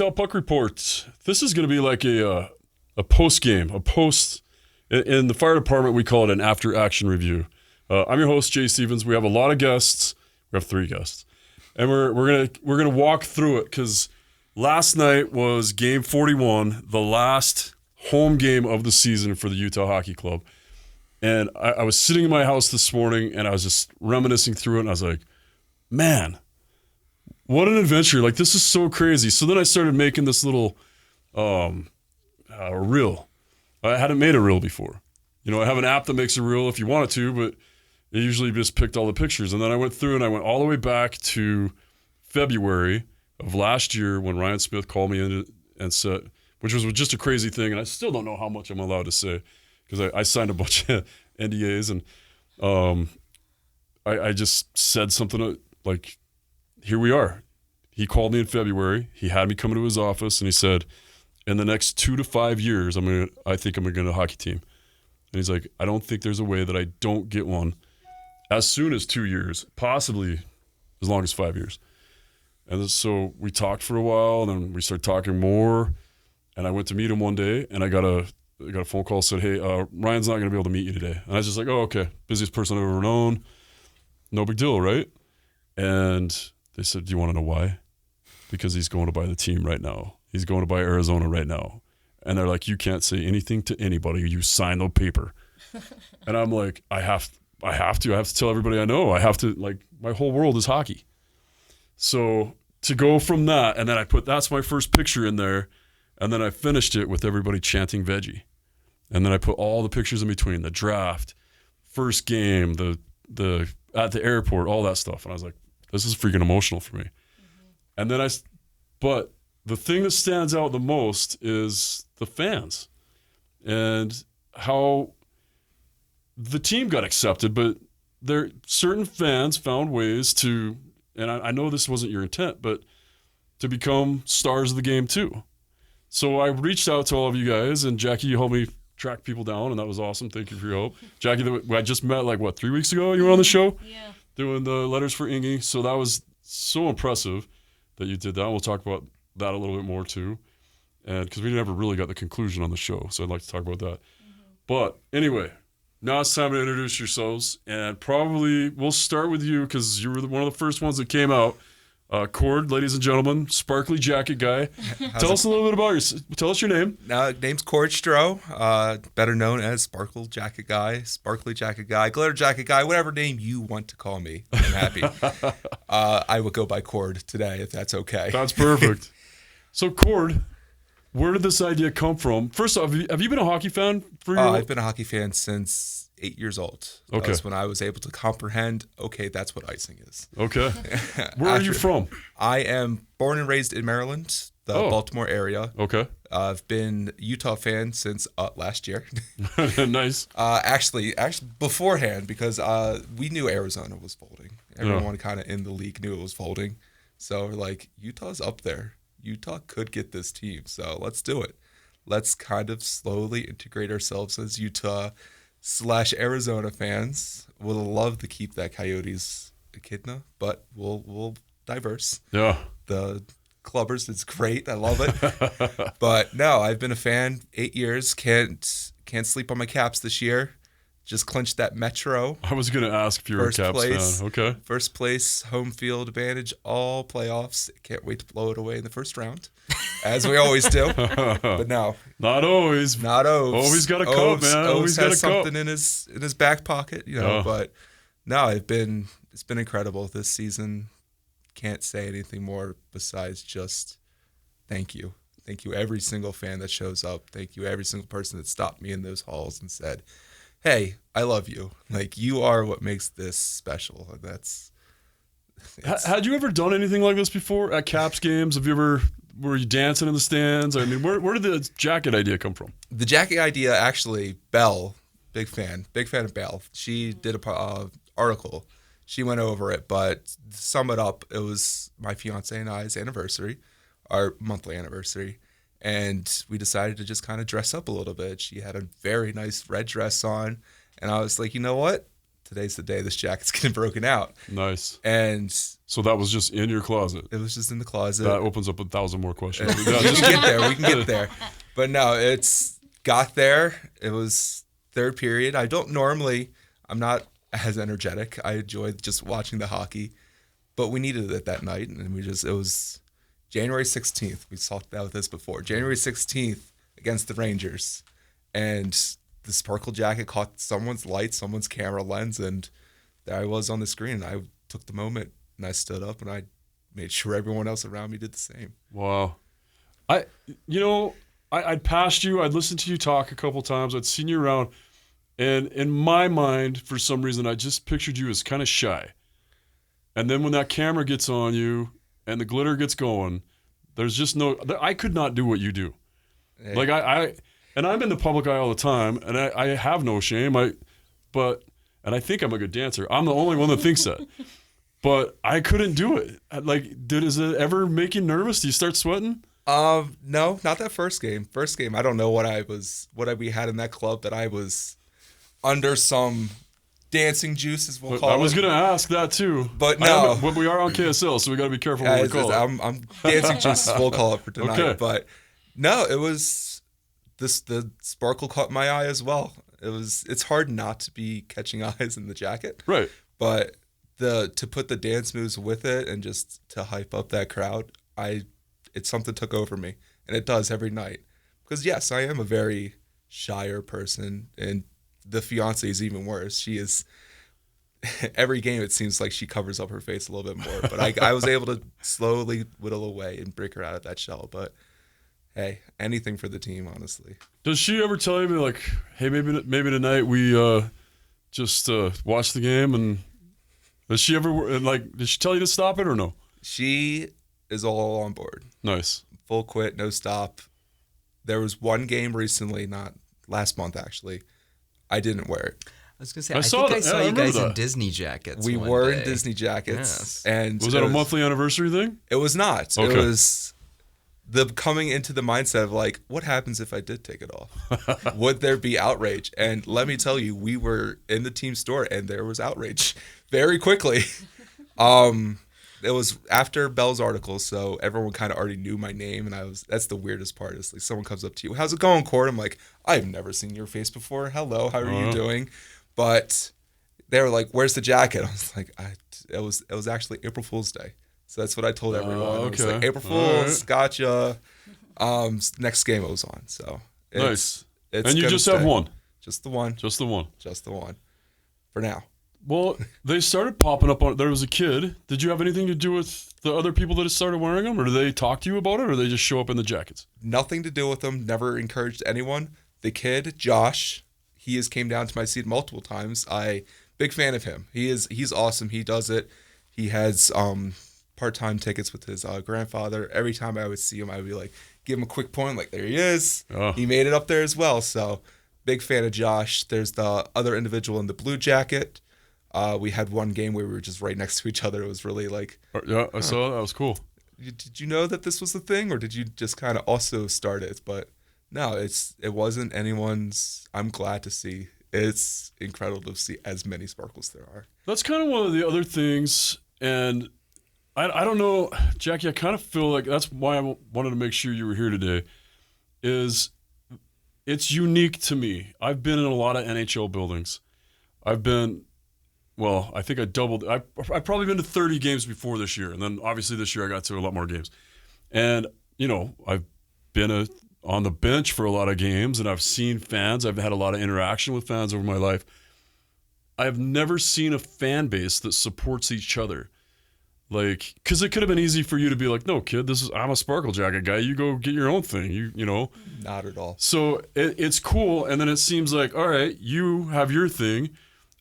Utah Puck Report. This is going to be like a post game, in the fire department. We call it an after action review. I'm your host, Jay Stevens. We have a lot of guests. We have 3 guests, and we're gonna walk through it because last night was game 41, the last home game of the season for the Utah Hockey Club. And I was sitting in my house this morning and I was just reminiscing through it, and I was like, man, what an adventure. Like, this is so crazy. So then I started making this little reel. I hadn't made a reel before. You know, I have an app that makes a reel if you wanted to, but it usually just picked all the pictures. And then I went through and I went all the way back to February of last year when Ryan Smith called me in and said, which was just a crazy thing. And I still don't know how much I'm allowed to say because I signed a bunch of NDAs. And I just said something like, here we are. He called me in February. He had me come into his office and he said, in the next 2 to 5 years, I think I'm going to get a hockey team. And he's like, I don't think there's a way that I don't get one as soon as 2 years, possibly as long as 5 years. And so we talked for a while, and then we started talking more. And I went to meet him one day, and I got a phone call that said, hey, Ryan's not going to be able to meet you today. And I was just like, oh, okay, busiest person I've ever known. No big deal, right? And they said, do you want to know why? Because he's going to buy the team right now. He's going to buy Arizona right now. And they're like, you can't say anything to anybody. You sign no paper. And I'm like, I have to tell everybody I know. I have to, like, my whole world is hockey. So to go from that, and then that's my first picture in there, and then I finished it with everybody chanting veggie. And then I put all the pictures in between, the draft, first game, the at the airport, all that stuff. And I was like, this is freaking emotional for me. Mm-hmm. And then but the thing that stands out the most is the fans and how the team got accepted, but certain fans found ways to, and I know this wasn't your intent, but to become stars of the game too. So I reached out to all of you guys, and Jackie, you helped me track people down, and that was awesome. Thank you for your help. Jackie, I just met 3 weeks ago? You were on the show? Yeah. Doing the letters for Ingy. So that was so impressive that you did that. We'll talk about that a little bit more too. And because we never really got the conclusion on the show, so I'd like to talk about that. Mm-hmm. But anyway, now it's time to introduce yourselves, and probably we'll start with you because you were one of the first ones that came out. Cord, ladies and gentlemen, sparkly jacket guy. Tell us a little bit about tell us your name. Name's Cord Stroh, better known as Sparkle Jacket Guy, Sparkly Jacket Guy, Glitter Jacket Guy, whatever name you want to call me. I'm happy. I will go by Cord today if that's okay. That's perfect. So Cord, where did this idea come from? First off, have you been a hockey fan for your I've been a hockey fan since 8 years old. Okay. That was when I was able to comprehend, okay, that's what icing is. Okay. Where are you from? I am born and raised in Maryland, the Baltimore area. Okay. I've been a Utah fan since last year. Nice. Actually, beforehand, because we knew Arizona was folding. Everyone kind of in the league knew it was folding. So we're like, Utah's up there. Utah could get this team, so let's do it. Let's kind of slowly integrate ourselves as Utah/Arizona fans. We'll love to keep that Coyotes echidna, but we'll diverse. Yeah. The clubbers, it's great. I love it. But no, I've been a fan 8 years. Can't sleep on my Caps this year. Just clinched that Metro. I was going to ask if you were a Caps fan. Okay. First place, home field advantage, all playoffs. Can't wait to blow it away in the first round, as we always do. But no. Not always. Not Oves. Always got a cup, man. Always got a cup. Something in his back pocket, But no, it's been incredible this season. Can't say anything more besides just thank you. Thank you, every single fan that shows up. Thank you, every single person that stopped me in those halls and said, hey, I love you. Like, you are what makes this special. And had you ever done anything like this before at Caps games? Were you dancing in the stands? I mean, where did the jacket idea come from? The jacket idea, actually, Belle, big fan of Belle. She did a article. She went over it, but to sum it up, it was my fiance and I's anniversary, our monthly anniversary. And we decided to just kind of dress up a little bit. She had a very nice red dress on. And I was like, you know what? today's the day this jacket's getting broken out. Nice. And so that was just in your closet. It was just in the closet. That opens up 1,000 more questions. We can get there. But no, it's got there. It was third period. I'm not as energetic. I enjoyed just watching the hockey, but we needed it that night. And it was January 16th. We talked about this before. January 16th against the Rangers. And the sparkle jacket caught someone's light, someone's camera lens, and there I was on the screen. And I took the moment and I stood up and I made sure everyone else around me did the same. Wow. I'd passed you. I'd listened to you talk a couple times. I'd seen you around. And in my mind, for some reason, I just pictured you as kind of shy. And then when that camera gets on you and the glitter gets going, there's just I could not do what you do. Hey. Like and I'm in the public eye all the time, and I have no shame. And I think I'm a good dancer. I'm the only one that thinks that. But I couldn't do it. Like, does it ever make you nervous? Do you start sweating? No, not that first game. First game, I don't know what we had in that club that I was under some dancing juices, we'll call it. I was going to ask that too. But no. But we are on KSL, so we got to be careful what we call it. I'm dancing juices, we'll call it for tonight. Okay. But no, it was the sparkle caught my eye as well. It's hard not to be catching eyes in the jacket. Right. But to put the dance moves with it and just to hype up that crowd, it's something took over me, and it does every night. Because yes, I am a very shyer person, and the fiance is even worse. She is every game. It seems like she covers up her face a little bit more. But I was able to slowly whittle away and break her out of that shell. But hey, anything for the team, honestly. Does she ever tell you like, hey, maybe tonight we just watch the game? And did she tell you to stop it or no? She is all on board. Nice. Full quit, no stop. There was one game recently, not last month actually, I didn't wear it. I was going to say, I think I saw you guys in Disney jackets. We were in Disney jackets. Yes. And was that a monthly anniversary thing? It was not. Okay. It was coming into the mindset of like, what happens if I did take it off? Would there be outrage? And let me tell you, we were in the team store and there was outrage very quickly. It was after Bell's article, so everyone kind of already knew my name, and that's the weirdest part. Is like someone comes up to you, how's it going, Cord? I'm like, I've never seen your face before. Hello, how are you doing? But they were like, where's the jacket? I was like, it was actually April Fool's Day. So that's what I told everyone. Okay. I was like, April Fool's, gotcha. Next game it was on. So nice. And you just have one. Just the one. Just the one. Just the one. For now. Well, they started popping up on. There was a kid. Did you have anything to do with the other people that started wearing them, or do they talk to you about it, or they just show up in the jackets? Nothing to do with them. Never encouraged anyone. The kid, Josh, he has came down to my seat multiple times. Big fan of him. He's awesome. He does it. He has part-time tickets with his grandfather. Every time I would see him, I would be like, give him a quick point, like there he is. Oh. He made it up there as well. So big fan of Josh. There's the other individual in the blue jacket. We had one game where we were just right next to each other. It was really like... Yeah, I saw that. That was cool. Did you know that this was the thing, or did you just kind of also start it? But no, it wasn't anyone's... I'm glad to see. It's incredible to see as many sparkles there are. That's kind of one of the other things, and I don't know, Jackie, I kind of feel like that's why I wanted to make sure you were here today, is it's unique to me. I've been in a lot of NHL buildings. I think I doubled. I've probably been to 30 games before this year. And then obviously this year I got to a lot more games. And, I've been on the bench for a lot of games, and I've seen fans. I've had a lot of interaction with fans over my life. I've never seen a fan base that supports each other. Like, because it could have been easy for you to be like, no, kid, I'm a Sparkle Jacket guy. You go get your own thing, you know. Not at all. So it's cool. And then it seems like, all right, you have your thing.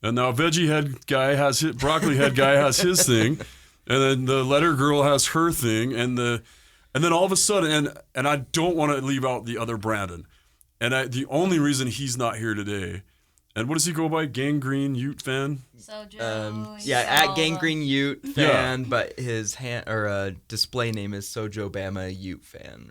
And now veggie head guy has his, broccoli head guy has his thing, and then the letter girl has her thing, and then all of a sudden, and I don't want to leave out the other Brandon, and the only reason he's not here today, and what does he go by? Gangrene Ute fan? At Gangrene Ute fan, but his display name is Sojo Bama Ute fan.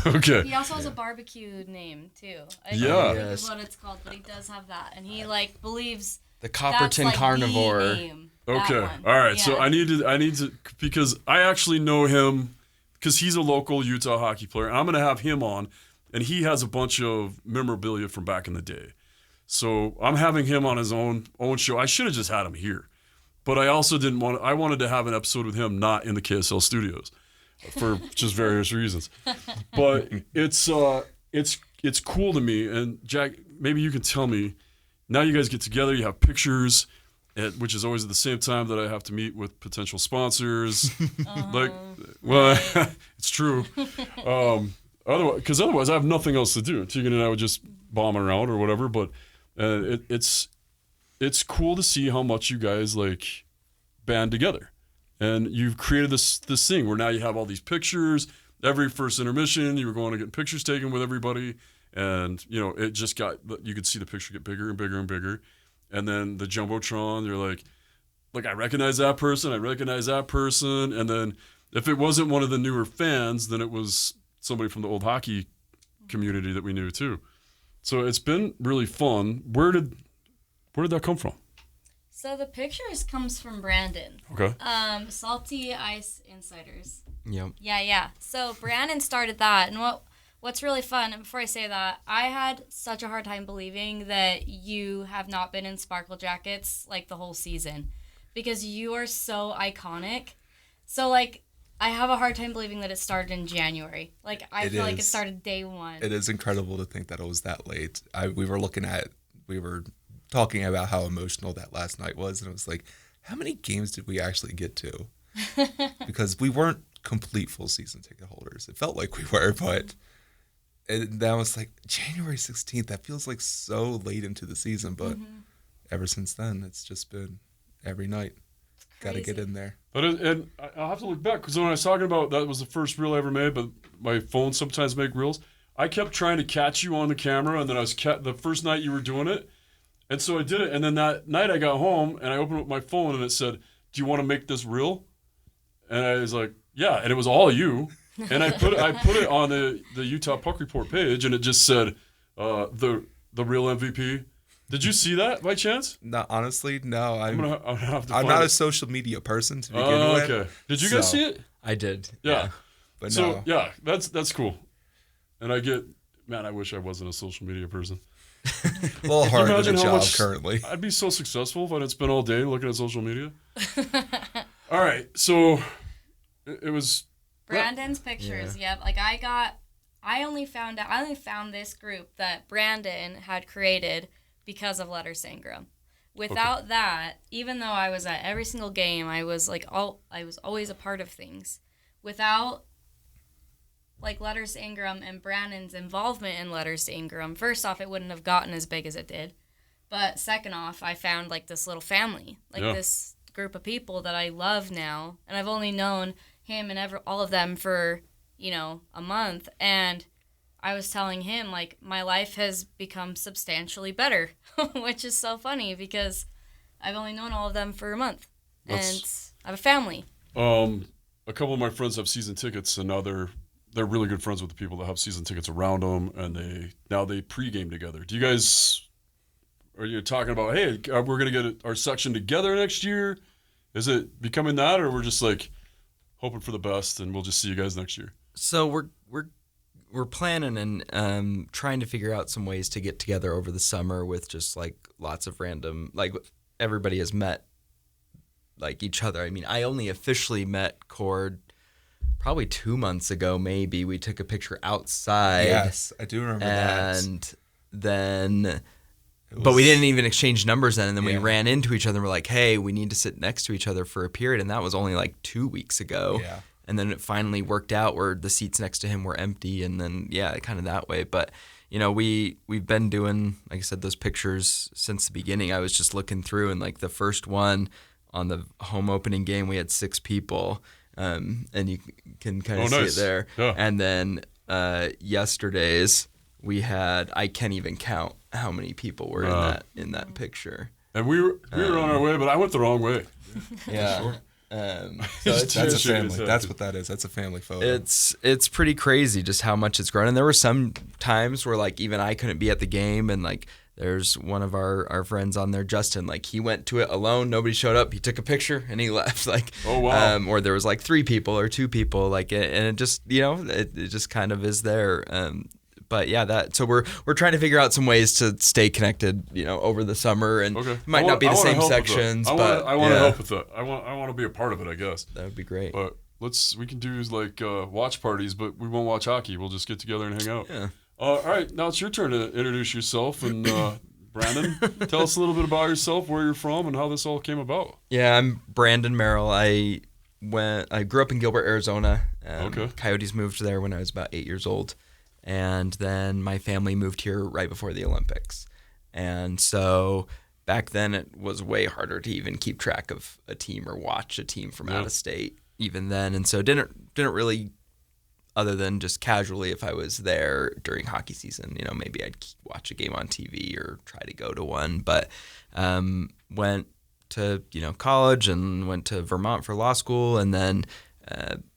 Okay. He also has a barbecue name too. I yeah, think is what it's called, but he does have that, and he believes The Copperton Carnivore. The name, okay. All right. Yeah. So I need to, because I actually know him because he's a local Utah hockey player. And I'm going to have him on, and he has a bunch of memorabilia from back in the day. So I'm having him on his own show. I should have just had him here, but I also I wanted to have an episode with him not in the KSL studios for just various reasons. But it's cool to me. And Jack, maybe you can tell me, now you guys get together, you have pictures, which is always at the same time that I have to meet with potential sponsors. It's true. Otherwise I have nothing else to do. Tegan and I would just bomb around or whatever, but it's cool to see how much you guys like band together, and you've created this thing where now you have all these pictures. Every first intermission, you were going to get pictures taken with everybody, and it just you could see the picture get bigger and bigger and bigger, and then the jumbotron, you're like I recognize that person, and then if it wasn't one of the newer fans, then it was somebody from the old hockey community that we knew too. So it's been really fun. Where did that come from? So the pictures comes from Brandon. Okay. Salty Ice Insiders. Yep. Yeah. So Brandon started that, and what's really fun, and before I say that, I had such a hard time believing that you have not been in Sparkle Jackets like the whole season, because you are so iconic. So I have a hard time believing that it started in January. I feel like it started day one. It is incredible to think that it was that late. We were talking about how emotional that last night was, and it was like, how many games did we actually get to? Because we weren't complete full season ticket holders. It felt like we were, but that was like January 16th. That feels like so late into the season, but ever since then, it's just been every night. Got to get in there. But and I'll have to look back, because when I was talking about that was the first reel I ever made, but my phone sometimes make reels. I kept trying to catch you on the camera, and then the first night you were doing it, and so I did it. And then that night I got home and I opened up my phone and it said, "Do you want to make this reel?" And I was like, "Yeah," and it was all you. And I put it on the Utah Puck Report page, and it just said the real MVP. Did you see that by chance? No, honestly, no. I'm I'm not a social media person to begin with. Okay. Did you guys see it? I did. Yeah. But so, no. Yeah, that's cool. And I wish I wasn't a social media person. A little hard in the job currently. I'd be so successful if I didn't spend all day looking at social media. All right, so it was Brandon's pictures. Yeah. Yep. I only found this group that Brandon had created because of Letter Sangram. Without that, even though I was at every single game, I was always a part of things. Without Letters Ingram and Brandon's involvement in Letters Ingram, first off, it wouldn't have gotten as big as it did. But second off, I found this little family, this group of people that I love now, and I've only known him and all of them for a month, and I was telling him, my life has become substantially better, which is so funny because I've only known all of them for a month. And I have a family. A couple of my friends have season tickets, and now they're really good friends with the people that have season tickets around them, and they pregame together. Are you talking about, hey, we're going to get our section together next year? Is it becoming that, or we're just hoping for the best and we'll just see you guys next year? So we're planning and trying to figure out some ways to get together over the summer with just lots of random, everybody has met each other. I mean, I only officially met Cord probably 2 months ago, maybe. We took a picture outside. Yes, I do remember that. And then, but we didn't even exchange numbers then. And then we ran into each other and we're like, hey, we need to sit next to each other for a period. And that was only 2 weeks ago. Yeah. And then it finally worked out where the seats next to him were empty, and then kind of that way. But we've been doing, like I said, those pictures since the beginning. I was just looking through, and the first one on the home opening game, we had 6 people, and you can kind of see it there. Yeah. And then yesterday's we had, I can't even count how many people were in that picture. And we were on our way, but I went the wrong way. Yeah. Sure. So that's a family. That's what that is. That's a family photo. It's pretty crazy just how much it's grown. And there were some times where even I couldn't be at the game, and there's one of our friends on there, Justin, like he went to it alone. Nobody showed up. He took a picture and he left. Like, oh, wow. Or there was like 3 people or 2 people, like, and it just, it just kind of is there. But yeah, so we're trying to figure out some ways to stay connected, over the summer, and it might not be the same sections, but I want to help with that. I want to be a part of it, I guess. That would be great. But we can do like watch parties, but we won't watch hockey. We'll just get together and hang out. Yeah. All right, now it's your turn to introduce yourself. And Brandon, tell us a little bit about yourself, where you're from, and how this all came about. Yeah, I'm Brandon Merrill. I grew up in Gilbert, Arizona. Okay. Coyotes moved there when I was about 8 years old, and then my family moved here right before the Olympics. And so back then it was way harder to even keep track of a team or watch a team from out of state even then. And so didn't really, other than just casually, if I was there during hockey season, maybe I'd watch a game on TV or try to go to one. But went to college and went to Vermont for law school, and then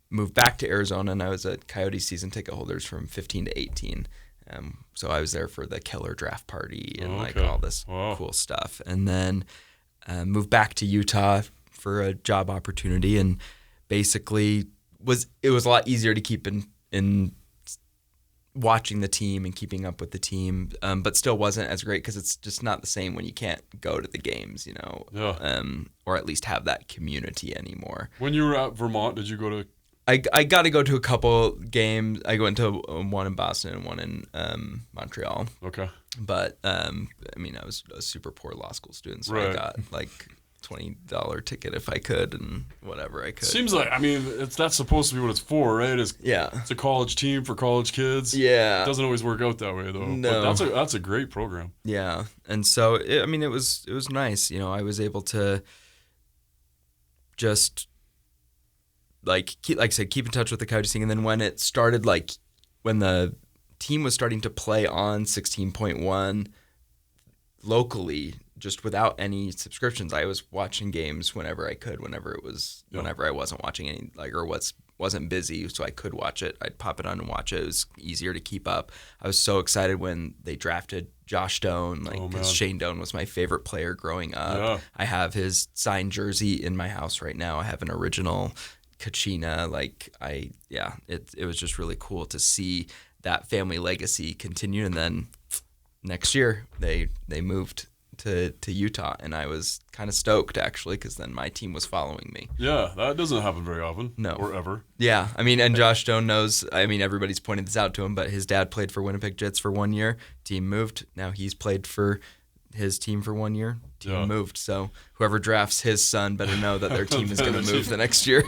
moved back to Arizona. And I was a Coyote season ticket holders from 15 to 18. So I was there for the Keller draft party and like all this cool stuff. And then moved back to Utah for a job opportunity, and basically it was a lot easier to keep in watching the team and keeping up with the team, but still wasn't as great because it's just not the same when you can't go to the games, or at least have that community anymore. When you were at Vermont, did you go to? I got to go to a couple games. I went to one in Boston and one in Montreal. Okay. But I was a super poor law school student, so I got like $20 ticket if I could, and whatever I could. Seems like that's supposed to be what it's for, right? It's a college team for college kids. Yeah, it doesn't always work out that way though. No, but that's a great program. Yeah, and so it was nice. I was able to just keep in touch with the Coyote scene, and then when it started, when the team was starting to play on 16.1 locally, just without any subscriptions, I was watching games whenever I could, whenever I wasn't watching any, or wasn't busy, so I could watch it. I'd pop it on and watch it. It was easier to keep up. I was so excited when they drafted Josh Doan, because Shane Doan was my favorite player growing up. Yeah. I have his signed jersey in my house right now. I have an original Kachina. It was just really cool to see that family legacy continue. And then next year they moved to Utah, and I was kind of stoked actually, because then my team was following me. Yeah, that doesn't happen very often. No. Or ever. Yeah, and Josh Doan knows, everybody's pointed this out to him, but his dad played for Winnipeg Jets for 1 year. Team moved. Now he's played for his team for 1 year. Team moved. So whoever drafts his son better know that their team is going to move the next year.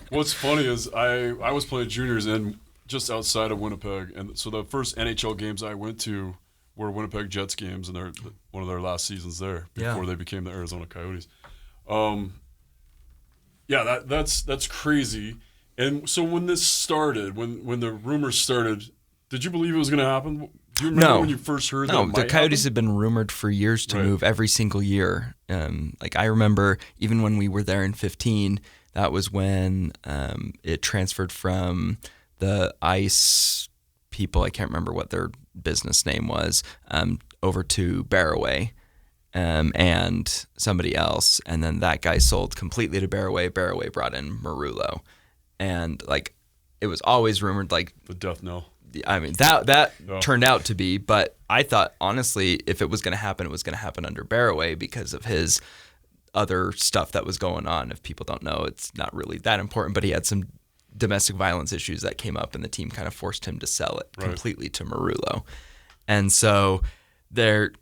What's funny is I was playing juniors in just outside of Winnipeg, and so the first NHL games I went to were Winnipeg Jets games, and they're one of their last seasons there before they became the Arizona Coyotes. That's crazy. And so when this started, when the rumors started, did you believe it was going to happen? Do you remember when you first heard that? No, the Coyotes had been rumored for years to move every single year. I remember even when we were there in 15, that was when it transferred from the ICE people, I can't remember what their business name was, over to Barraway and somebody else. And then that guy sold completely to Barraway. Barraway brought in Marullo. And it was always rumored the death knell. That turned out to be, but I thought honestly, if it was going to happen, it was going to happen under Barraway because of his other stuff that was going on. If people don't know, it's not really that important, but he had some domestic violence issues that came up, and the team kind of forced him to sell it completely to Marullo. And so they're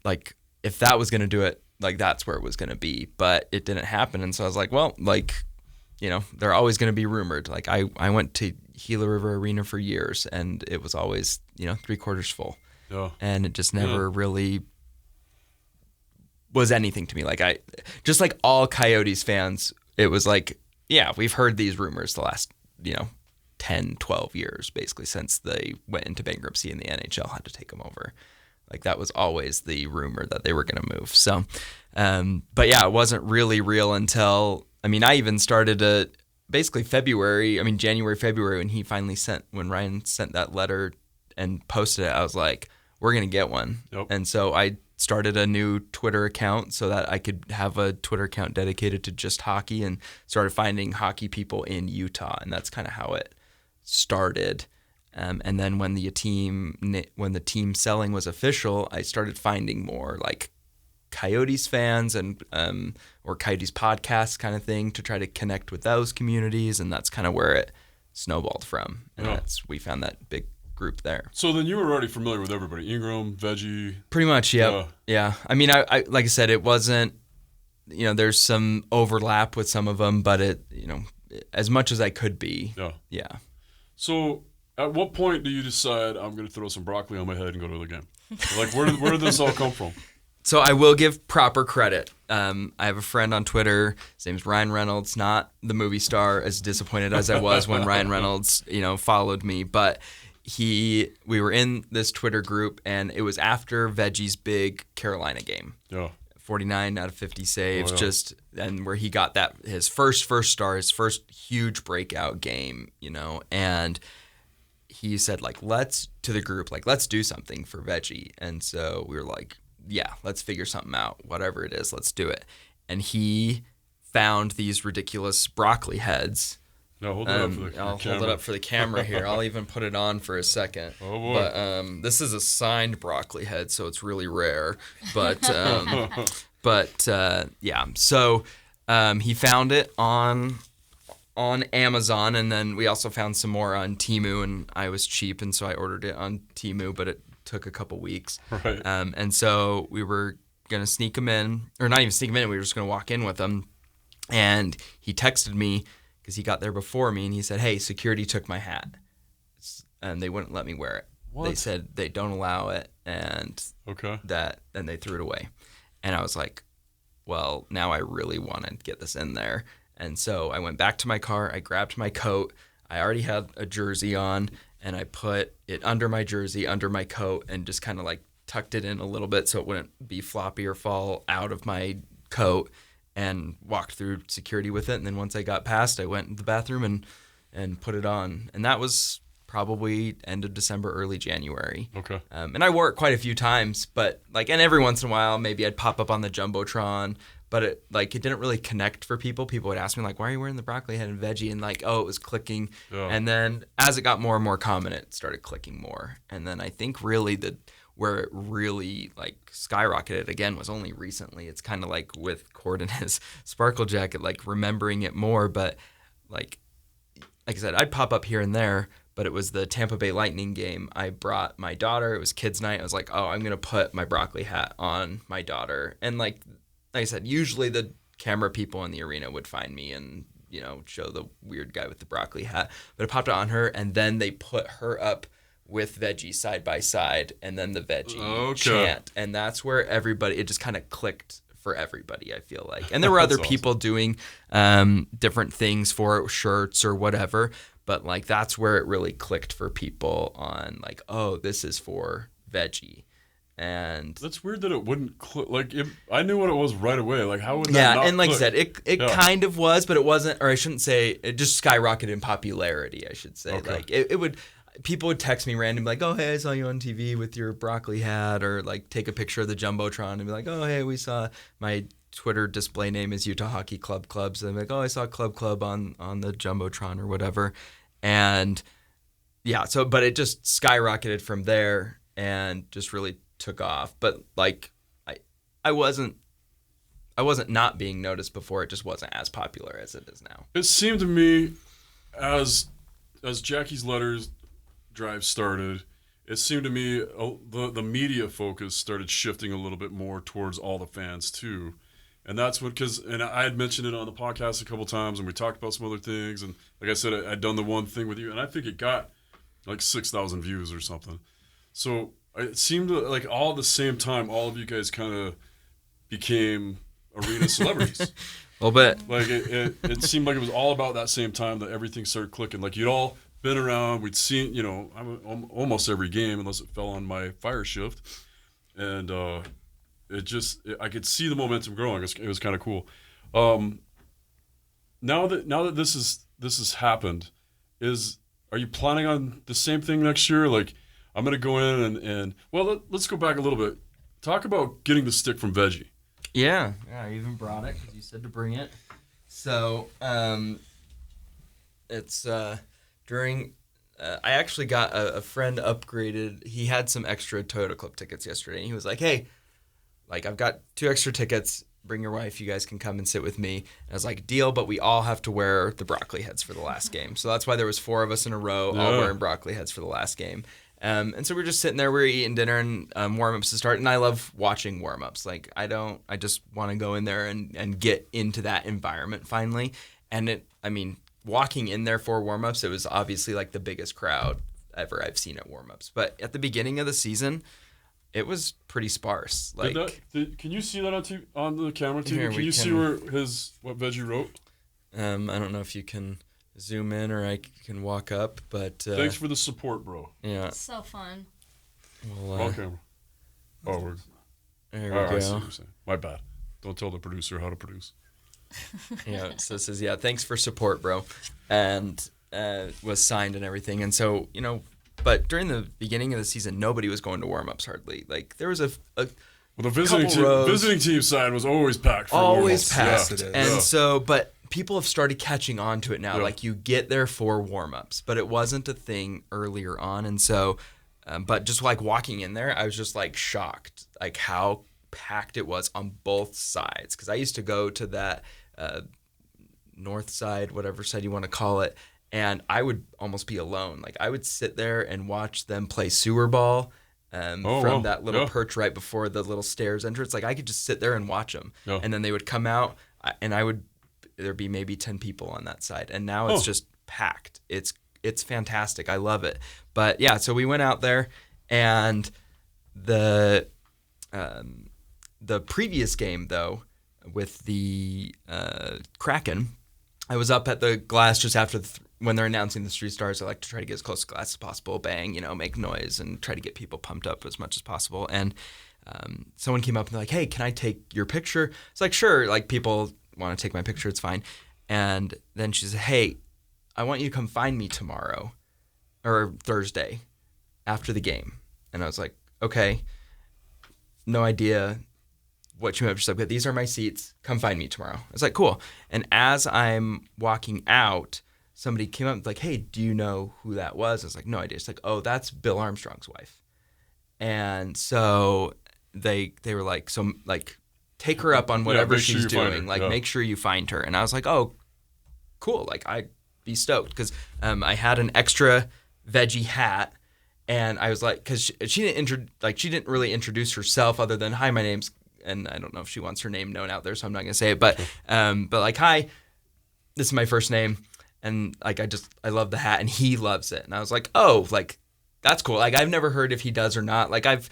if that was going to do it, that's where it was going to be, but it didn't happen. And so I was they're always going to be rumored. I went to Gila River Arena for years, and it was always, 3/4 full. Yeah. And it just never really was anything to me. Just like all Coyotes fans, it was we've heard these rumors the last, 10, 12 years, basically, since they went into bankruptcy and the NHL had to take them over. That was always the rumor that they were going to move. So, but yeah, it wasn't really real until, I even started basically January, February, when Ryan sent that letter and posted it, I was like, we're going to get one. Yep. And so I started a new Twitter account so that I could have a Twitter account dedicated to just hockey, and started finding hockey people in Utah, and that's kind of how it started. And then when the team selling was official, I started finding more like Coyotes fans and or Coyotes podcasts kind of thing to try to connect with those communities, and that's kind of where it snowballed from. And we found that big group there. So then you were already familiar with everybody, Ingram, Veggie. Pretty much, yeah. I mean, I like I said, it wasn't, there's some overlap with some of them, but it, as much as I could be. Yeah. So at what point do you decide I'm going to throw some broccoli on my head and go to the game? Like, where did this all come from? So I will give proper credit. I have a friend on Twitter. His name's Ryan Reynolds, not the movie star, as disappointed as I was when Ryan Reynolds, followed me. But we were in this Twitter group, and it was after Veggie's big Carolina game. Yeah. 49 out of 50 saves, and where he got his first star, his first huge breakout game, and he said, let's do something for Veggie. And so we were like, yeah, let's figure something out. Whatever it is, let's do it. And he found these ridiculous broccoli heads. No, hold it up for the camera. I'll hold it up for the camera here. I'll even put it on for a second. Oh, boy. But this is a signed broccoli head, so it's really rare. But yeah. So he found it on Amazon, and then we also found some more on Temu, and I was cheap, and so I ordered it on Temu, but it took a couple weeks. Right. And so we were going to sneak him in, or not even sneak him in, we were just going to walk in with him. And he texted me because he got there before me, and he said, hey, security took my hat. And they wouldn't let me wear it. What? They said they don't allow it, and then they threw it away. And I was like, well, now I really want to get this in there. And so I went back to my car, I grabbed my coat, I already had a jersey on, and I put it under my jersey, under my coat, and just kind of tucked it in a little bit so it wouldn't be floppy or fall out of my coat, and walked through security with it. And then once I got past, I went to the bathroom and put it on. And that was probably end of December, early January. Okay. And I wore it quite a few times, but and every once in a while, maybe I'd pop up on the Jumbotron. But it didn't really connect for people. People would ask me why are you wearing the broccoli head and Veggie? And it was clicking. Yeah. And then as it got more and more common, it started clicking more. And then I think really where it really skyrocketed again was only recently. It's kind of like with Cord and his sparkle jacket, remembering it more. But like I said, I'd pop up here and there. But it was the Tampa Bay Lightning game. I brought my daughter. It was kids' night. I was like, oh, I'm gonna put my broccoli hat on my daughter. And like I said, usually the camera people in the arena would find me and, show the weird guy with the broccoli hat. But it popped on her, and then they put her up with Veggie side by side, and then the Veggie chant. And that's where it just kind of clicked for everybody, I feel like. And there were other people doing different things for it, shirts or whatever. But that's where it really clicked for people on oh, this is for Veggie. And that's weird that it wouldn't click. I knew what it was right away. How would that yeah, not and like click? I said, it kind of was, but it wasn't. Or I shouldn't say it just skyrocketed in popularity. I should say it would. People would text me randomly oh, hey, I saw you on TV with your broccoli hat, or take a picture of the Jumbotron and be like, oh, hey, we saw my Twitter display name is Utah Hockey Clubs. And I'm oh, I saw Club on the Jumbotron or whatever, and yeah. So, but it just skyrocketed from there and just really took off. But I wasn't not being noticed before. It just wasn't as popular as it is now. It seemed to me as Jackie's Letters drive started, it seemed to me the media focus started shifting a little bit more towards all the fans too. And that's and I had mentioned it on the podcast a couple times, and we talked about some other things, and like I said, I'd done the one thing with you, and I think it got 6,000 views or something. So it seemed all at the same time, all of you guys kind of became arena celebrities. A little bit. It seemed like it was all about that same time that everything started clicking. You'd all been around, we'd seen, almost every game unless it fell on my fire shift. And I could see the momentum growing. It was kind of cool. Now that this has happened, are you planning on the same thing next year? I'm going to go in and well, let's go back a little bit. talk about getting the stick from Veggie. Yeah, I even brought it because you said to bring it. So, it's during. I actually got a friend upgraded. He had some extra Toyota Club tickets yesterday, and he was like, "Hey, like I've got 2 extra tickets. Bring your wife. You guys can come and sit with me." And I was like, "Deal," but we all have to wear the broccoli heads for the last game. So that's why there was 4 of us in a row, all wearing broccoli heads for the last game. And so we're just sitting there, we're eating dinner and warm-ups to start. And I love watching warm-ups. Like I just want to go in there and get into that environment finally. And walking in there for warm-ups, it was obviously like the biggest crowd ever I've seen at warm-ups. But at the beginning of the season, it was pretty sparse. Like, can you see that on the camera too? Here, can you see where what Veggie wrote? I don't know if you can zoom in or I can walk up, but thanks for the support, bro. Yeah, So fun. well, On camera. Oh, there we I see what go. you're saying. My bad. Don't tell the producer how to produce. Yeah, so it says, yeah, thanks for support, bro, and was signed and everything. And so, but during the beginning of the season, nobody was going to warm-ups hardly. Like there was a Well, the visiting team side was always packed. For always warm-ups. packed, Yeah. and so, but people have started catching on to it now. Yeah. Like you get there for warm-ups, but it wasn't a thing earlier on, and so, but just like walking in there, I was just like shocked, like how packed it was on both sides. Because I used to go to that north side, whatever side you want to call it, and I would almost be alone. Like I would sit there and watch them play sewer ball from that little perch right before the little stairs entrance. Like I could just sit there and watch them, and then they would come out, and there'd be maybe 10 people on that side, and now it's just packed. It's fantastic. I love it. But yeah, so we went out there, and the previous game though, with the Kraken, I was up at the glass just after when they're announcing the 3 stars. I like to try to get as close to glass as possible, bang, make noise and try to get people pumped up as much as possible. And someone came up and they're like, "Hey, can I take your picture?" It's like, sure, like people want to take my picture, it's fine. And then she said, "Hey, I want you to come find me tomorrow or Thursday after the game." And I was like, "Okay, no idea what you have." She's like, "These are my seats. Come find me tomorrow." I was like, "Cool." And as I'm walking out, somebody came up and was like, "Hey, do you know who that was?" I was like, "No idea." It's like, "Oh, that's Bill Armstrong's wife." And so they were like, "So like, take her up on whatever she's doing. Like, make sure you find her." And I was like, "Oh, cool." Like, I'd be stoked because I had an extra Veggie hat. And I was like, because she didn't really introduce herself other than, "Hi, my name's," and I don't know if she wants her name known out there, so I'm not gonna say it. But like, "Hi, this is my first name," and like I love the hat, and he loves it. And I was like, "Oh, like that's cool." Like I've never heard if he does or not. Like I've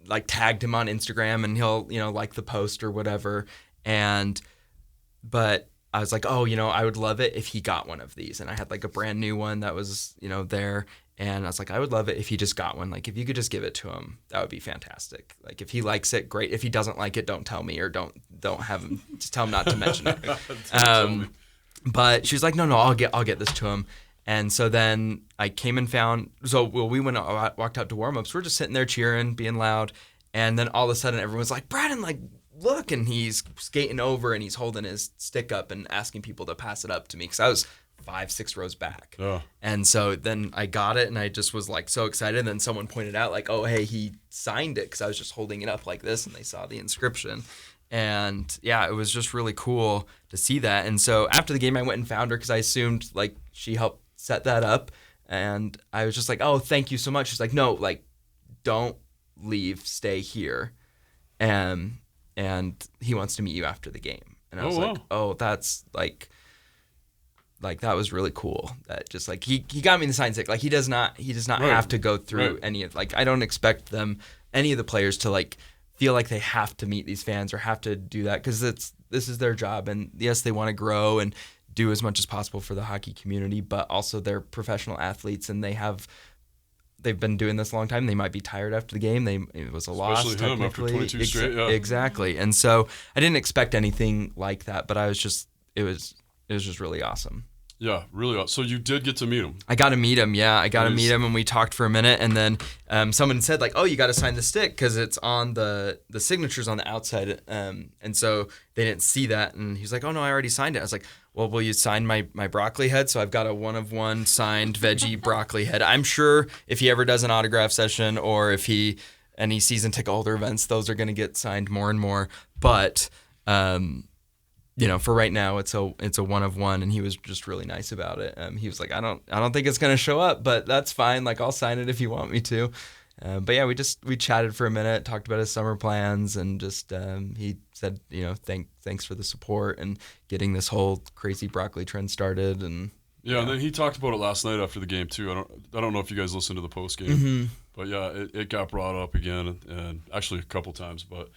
like tagged him on Instagram, and he'll like the post or whatever. But I was like, "Oh, I would love it if he got one of these." And I had like a brand new one that was there. And I was like, I would love it if he just got one. Like, if you could just give it to him, that would be fantastic. Like, if he likes it, great. If he doesn't like it, don't tell me, or don't have him. Just tell him not to mention it. But she was like, no, I'll get this to him. And so then I came and found. So we walked out to warm-ups. We're just sitting there cheering, being loud, and then all of a sudden everyone's like, "Braden, like, look!" And he's skating over and he's holding his stick up and asking people to pass it up to me because I was 5-6 rows back. Oh. And so then I got it and I just was like so excited. And then someone pointed out like, "Oh, hey, he signed it," because I was just holding it up like this and they saw the inscription. And yeah, it was just really cool to see that. And so after the game, I went and found her because I assumed like she helped set that up. And I was just like, "Oh, thank you so much." She's like, "No, like, don't leave, stay here. And he wants to meet you after the game." And I was like, "Oh, that's like that was really cool." That just like he got me the sign stick. Like he does not have to go through any of, like, I don't expect any of the players to like feel like they have to meet these fans or have to do that, because this is their job. And yes, they want to grow and do as much as possible for the hockey community, but also they're professional athletes and they've been doing this a long time. They might be tired after the game. It was a loss, especially him after 22 straight. Yeah. Exactly. And so I didn't expect anything like that, but it was just really awesome. Yeah, really awesome. So you did get to meet him. I got to meet him. Yeah, I got to meet him, and we talked for a minute. And then someone said like, "Oh, you got to sign the stick because it's on the signatures on the outside." And so they didn't see that. And he's like, "Oh no, I already signed it." I was like, "Well, will you sign my broccoli head?" So I've got a 1-of-1 signed veggie broccoli head. I'm sure if he ever does an autograph session or if any season ticket holder events, those are going to get signed more and more. But for right now, it's a 1-of-1, and he was just really nice about it. He was like, I don't think it's gonna show up, but that's fine. Like, I'll sign it if you want me to. But yeah, we chatted for a minute, talked about his summer plans, and just he said, thanks for the support and getting this whole crazy broccoli trend started. And and then he talked about it last night after the game too. I don't know if you guys listened to the post game, but yeah, it got brought up again and actually a couple times. But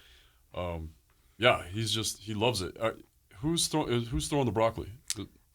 he loves it. Who's throwing the broccoli?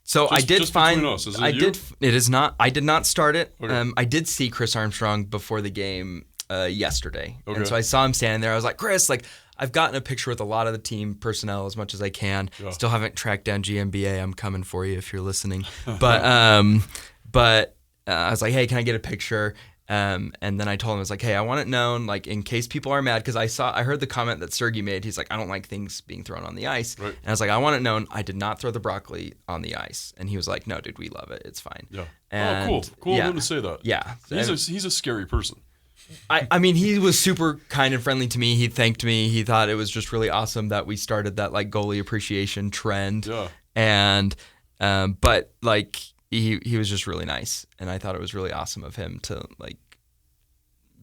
So I did find us. Is it you? It is not. I did not start it. Okay. I did see Chris Armstrong before the game yesterday, Okay. and so I saw him standing there. I was like, Chris, like I've gotten a picture with a lot of the team personnel as much as I can. Yeah. Still haven't tracked down GMBA. I'm coming for you if you're listening. But I was like, hey, can I get a picture? And then I told him, I was like, hey, I want it known, like, in case people are mad, because I heard the comment that Sergey made. He's like, I don't like things being thrown on the ice. Right. And I was like, I want it known, I did not throw the broccoli on the ice. And he was like, no, dude, we love it. It's fine. Yeah. And, Cool yeah, of him to say that. Yeah. He's a scary person. I mean, he was super kind and friendly to me. He thanked me. He thought it was just really awesome that we started that, like, goalie appreciation trend. Yeah. And, but, like, he was just really nice. And I thought it was really awesome of him to, like,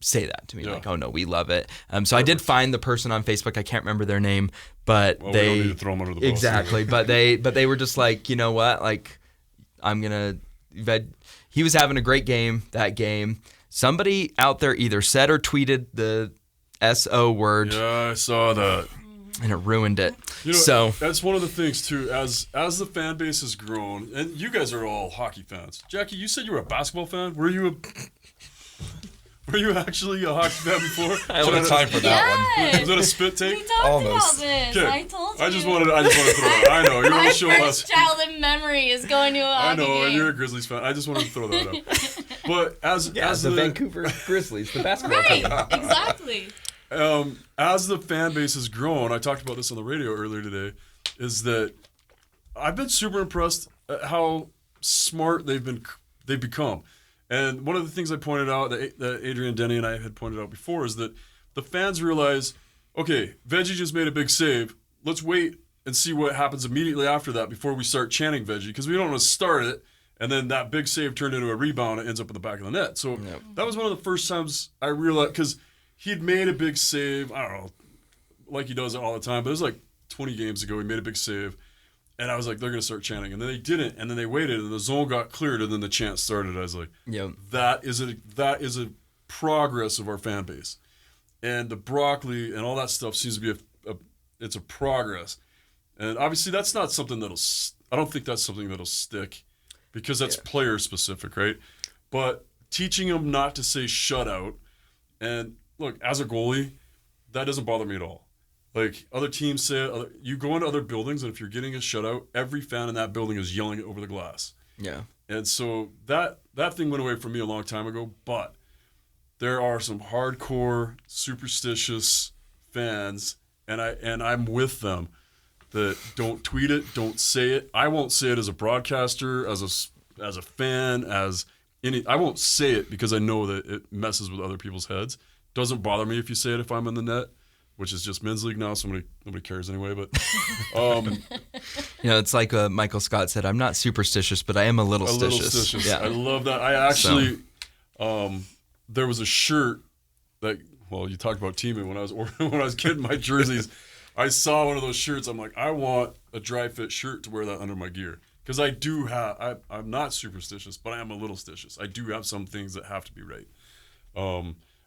say that to me, like, oh no, we love it. So I did find the person on Facebook. I can't remember their name, but we don't need to throw them under the bus. Exactly. but they were just like, you know what? Like, I'm gonna. He was having a great game that game. Somebody out there either said or tweeted the SO word. Yeah, I saw that. And it ruined it. So that's one of the things too. As the fan base has grown, and you guys are all hockey fans. Jackie, you said you were a basketball fan. Were you actually a hockey fan before? I don't have time for that Yes. Was that a spit take? We talked Almost. about this. Okay. I told you. I just wanted to throw that. I know you're My gonna show us. first childhood memory is going to a hockey I know, game. and you're a Grizzlies fan. I just wanted to throw that out. But as the Vancouver Grizzlies, the basketball team. Right, exactly. As the fan base has grown, I talked about this on the radio earlier today, is that I've been super impressed at how smart they've become. And one of the things I pointed out that Adrian Denny and I had pointed out before is that the fans realize, okay, Veggie just made a big save. Let's wait and see what happens immediately after that before we start chanting Veggie, because we don't want to start it and then that big save turned into a rebound and it ends up in the back of the net. So that was one of the first times I realized, because he'd made a big save, I don't know, like he does it all the time, but it was like 20 games ago he made a big save. And I was like, they're going to start chanting. And then they didn't. And then they waited, and the zone got cleared, and then the chant started. I was like, that is a progress of our fan base. And the broccoli and all that stuff seems to be it's a progress. And obviously that's not something I don't think that's something that'll stick, because that's player specific, right? But teaching them not to say shutout, and look, as a goalie, that doesn't bother me at all. Like, other teams say, you go into other buildings, and if you're getting a shutout, every fan in that building is yelling it over the glass. Yeah. And so that thing went away from me a long time ago, but there are some hardcore, superstitious fans, and I'm with them, that don't tweet it, don't say it. I won't say it as a broadcaster, as a fan, I won't say it because I know that it messes with other people's heads. Doesn't bother me if you say it if I'm in the net, which is just men's league now, so nobody cares anyway. But it's like Michael Scott said, I'm not superstitious, but I am a little stitious. Yeah. I love that. I actually, there was a shirt that, well, you talked about teaming when I was getting my jerseys. I saw one of those shirts. I'm like, I want a dry fit shirt to wear that under my gear, because I do have. I'm not superstitious, but I am a little stitious. I do have some things that have to be right.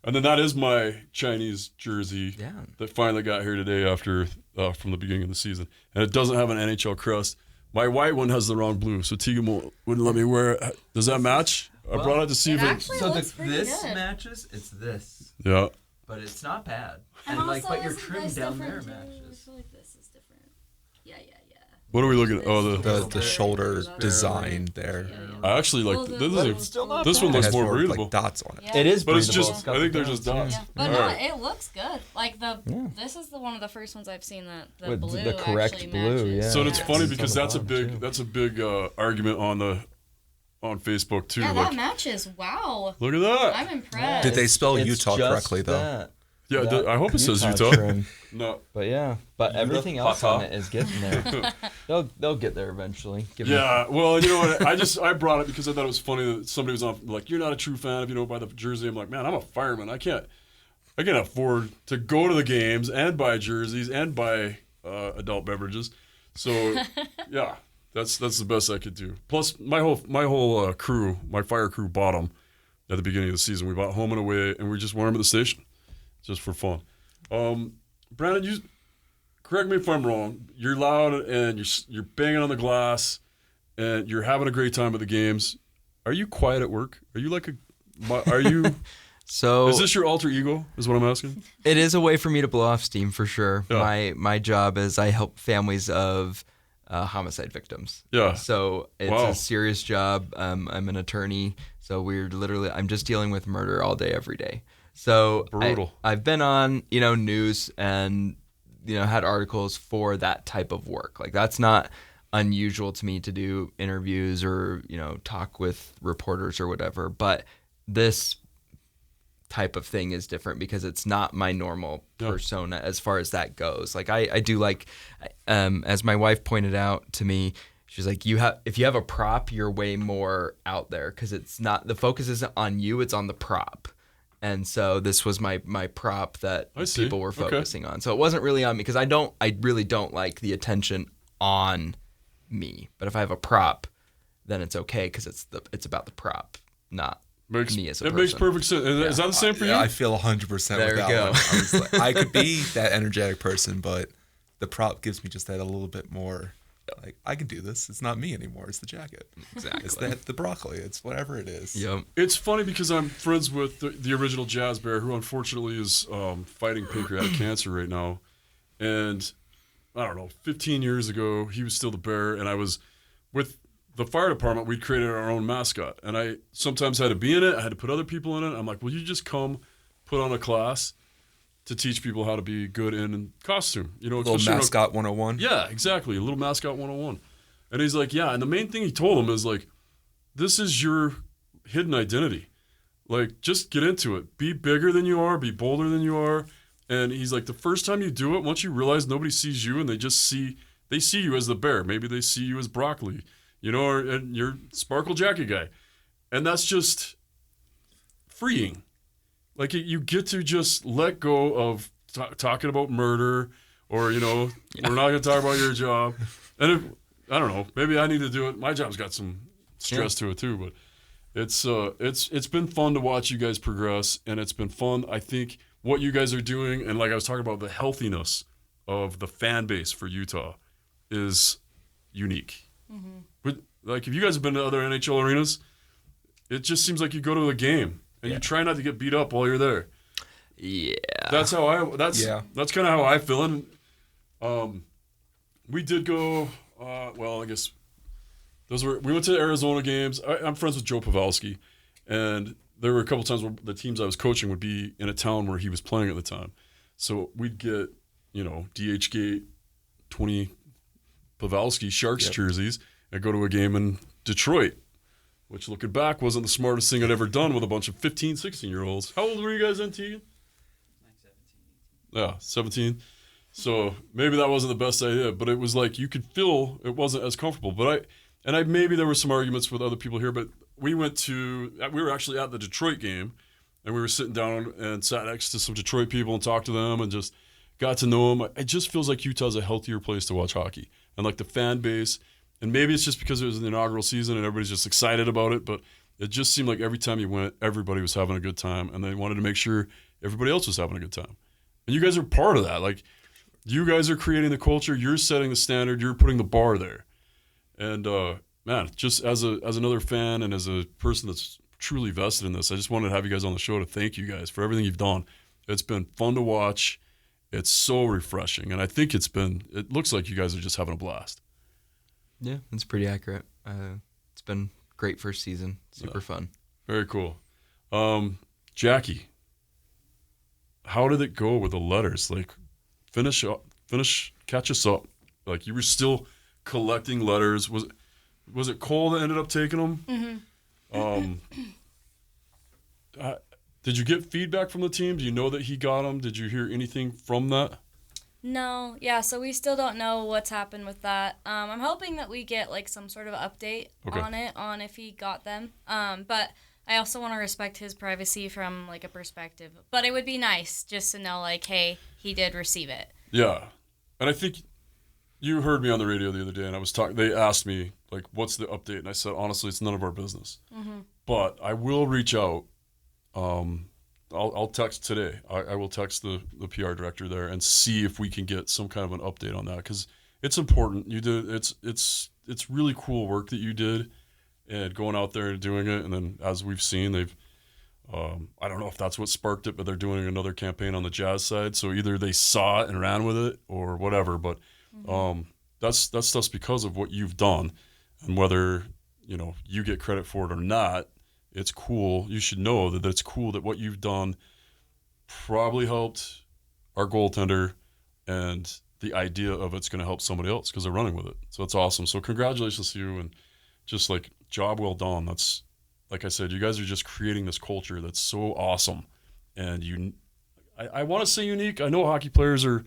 And then that is my Chinese jersey that finally got here today after from the beginning of the season. And it doesn't have an NHL crust. My white one has the wrong blue, so Tegan wouldn't let me wear it. Does that match? I brought it to see if it actually looks pretty this good. matches. It's this. Yeah. But it's not bad. And also, but your isn't trim this down different there too? matches. I feel like this is different. Yeah. What are we looking at? Oh, the shoulder design there. I actually like Well, this one It looks has more breathable. like dots on it. Yeah. It is But it's breathable. just, got I think the they're just dots. dots, Yeah, but All no, right. it looks good. Like this is one of the first ones I've seen that the With blue the correct actually blue, matches. yeah. So it's Yeah. funny It's because on the that's a bottom, big too. that's a big argument on Facebook too. Yeah, like, that matches. Wow, look at that. I'm impressed. Did they spell It's Utah just correctly though? that. Yeah, That I hope it says Utah. trim. No. But yeah, everything else Utah. on it is getting there. they'll get there eventually. Give me- Yeah, well, you know what? I brought it because I thought it was funny that somebody was on like, you're not a true fan if you don't buy the jersey. I'm like, man, I'm a fireman. I can't afford to go to the games and buy jerseys and buy adult beverages. So yeah, that's the best I could do. Plus, my whole crew, my fire crew, bought them at the beginning of the season. We bought home and away, and we just wore them at the station, just for fun. Brandon, you correct me if I'm wrong. You're loud and you're banging on the glass, and you're having a great time at the games. Are you quiet at work? Are you like are you? So Is this your alter ego? Is what I'm asking. it is a way for me to blow off steam for sure. Yeah. My job is I help families of homicide victims. Yeah. So it's Wow. a serious job. I'm an attorney, so I'm just dealing with murder all day, every day. So Brutal. I've been on, news and, had articles for that type of work. Like that's not unusual to me to do interviews or, talk with reporters or whatever. But this type of thing is different because it's not my normal persona as far as that goes. Like I do like, as my wife pointed out to me, she's like, if you have a prop, you're way more out there because it's not, the focus isn't on you, it's on the prop. And so this was my prop that I see. people were Okay. focusing on. So it wasn't really on me because I really don't like the attention on me. But if I have a prop, then it's okay because it's about the prop, not me as a person. Makes perfect sense. Is that the same for you? Yeah, I feel 100% There with we that go. one. I was like, I could be that energetic person, but the prop gives me just that a little bit more. Like I can do this. It's not me anymore. It's the jacket. Exactly. It's the broccoli. It's whatever it is. Yep. It's funny because I'm friends with the original Jazz Bear, who unfortunately is fighting pancreatic cancer right now. And I don't know, 15 years ago, he was still the Bear, and I was with the fire department. We'd created our own mascot, and I sometimes had to be in it. I had to put other people in it. I'm like, will you just come put on a class to teach people how to be good in costume? Little especially mascot 101. Yeah, exactly. A little mascot 101. And he's like, yeah. And the main thing he told him is like, this is your hidden identity. Like, just get into it. Be bigger than you are. Be bolder than you are. And he's like, the first time you do it, once you realize nobody sees you and they see you as the Bear. Maybe they see you as broccoli, and you're Sparkle Jacket guy. And that's just freeing. Like, you get to just let go of talking about murder or, we're not going to talk about your job. And I don't know, maybe I need to do it. My job's got some stress to it too, but it's been fun to watch you guys progress, and it's been fun. I think what you guys are doing, and like I was talking about, the healthiness of the fan base for Utah is unique. Mm-hmm. But like, if you guys have been to other NHL arenas, it just seems like you go to a game and you try not to get beat up while you're there. Yeah. That's that's kind of how I feel. And we did go. I guess we went to the Arizona games. I'm friends with Joe Pavelski, and there were a couple times where the teams I was coaching would be in a town where he was playing at the time. So we'd get, DH Gate 20 Pavelski Sharks jerseys and go to a game in Detroit, which looking back wasn't the smartest thing I'd ever done with a bunch of 15, 16-year-olds. How old were you guys then, Tegan? Yeah, 17. So maybe that wasn't the best idea, but it was like you could feel it wasn't as comfortable. But maybe there were some arguments with other people here, but we were actually at the Detroit game, and we were sitting down and sat next to some Detroit people and talked to them and just got to know them. It just feels like Utah's a healthier place to watch hockey, and like the fan base. And maybe it's just because it was the inaugural season and everybody's just excited about it, but it just seemed like every time you went, everybody was having a good time, and they wanted to make sure everybody else was having a good time. And you guys are part of that. Like, you guys are creating the culture. You're setting the standard. You're putting the bar there. And man, just as another fan and as a person that's truly vested in this, I just wanted to have you guys on the show to thank you guys for everything you've done. It's been fun to watch. It's so refreshing, and I think it looks like you guys are just having a blast. Yeah, that's pretty accurate. It's been great first season. Super fun. Very cool. Jackie, how did it go with the letters? Like, catch us up. Like, you were still collecting letters. Was it Cole that ended up taking them? Mm-hmm. Did you get feedback from the team? Do you know that he got them? Did you hear anything from that? No, yeah, so we still don't know what's happened with that. I'm hoping that we get like some sort of update on if he got them. But I also want to respect his privacy from like a perspective. But it would be nice just to know like, hey, he did receive it. Yeah, and I think you heard me on the radio the other day, and I was talking. They asked me like, "What's the update?" And I said, honestly, it's none of our business. Mm-hmm. But I will reach out. I'll text today. I will text the PR director there and see if we can get some kind of an update on that, because it's important. You did it's really cool work that you did, and going out there and doing it. And then as we've seen, they've I don't know if that's what sparked it, but they're doing another campaign on the Jazz side. So either they saw it and ran with it or whatever. But that's stuff's because of what you've done, and whether you get credit for it or not. It's cool. You should know that it's cool that what you've done probably helped our goaltender, and the idea of it's going to help somebody else because they're running with it. So it's awesome. So congratulations to you, and just like job well done. That's, like I said, you guys are just creating this culture that's so awesome. And I want to say unique. I know hockey players are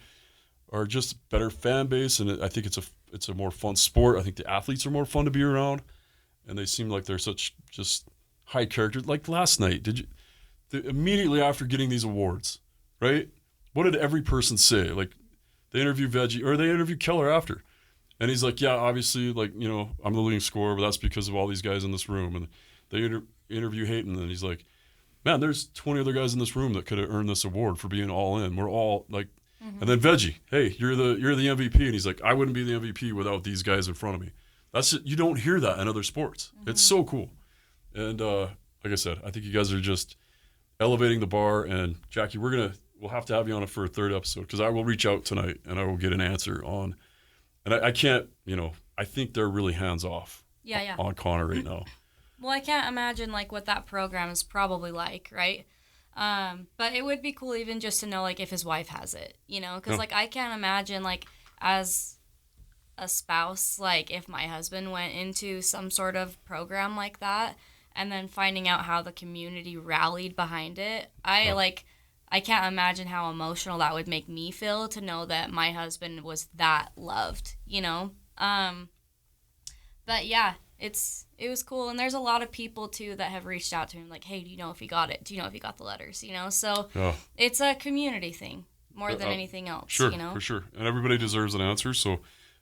just better fan base, and I think it's a more fun sport. I think the athletes are more fun to be around, and they seem like they're such just high character. Like last night, immediately after getting these awards, right? What did every person say? Like, they interviewed Veggie, or they interviewed Keller after, and he's like, yeah, obviously, like, I'm the leading scorer, but that's because of all these guys in this room. And they interview Hayton, and he's like, man, there's 20 other guys in this room that could have earned this award for being all in. We're all like, and then Veggie, hey, you're the MVP, and he's like, I wouldn't be the MVP without these guys in front of me. You don't hear that in other sports. It's so cool. And like I said, I think you guys are just elevating the bar. And Jackie, we'll have to have you on it for a third episode, because I will reach out tonight and I will get an answer on. And I can't, I think they're really hands off. On Connor right now. Well, I can't imagine like what that program is probably like, right? But it would be cool even just to know like if his wife has it, because like I can't imagine like as a spouse, like if my husband went into some sort of program like that, and then finding out how the community rallied behind it. I can't imagine how emotional that would make me feel to know that my husband was that loved, But yeah, it was cool. And there's a lot of people too that have reached out to him like, hey, do you know if he got it? Do you know if he got the letters? So it's a community thing more than anything else. Sure, for sure. And everybody deserves an answer. So,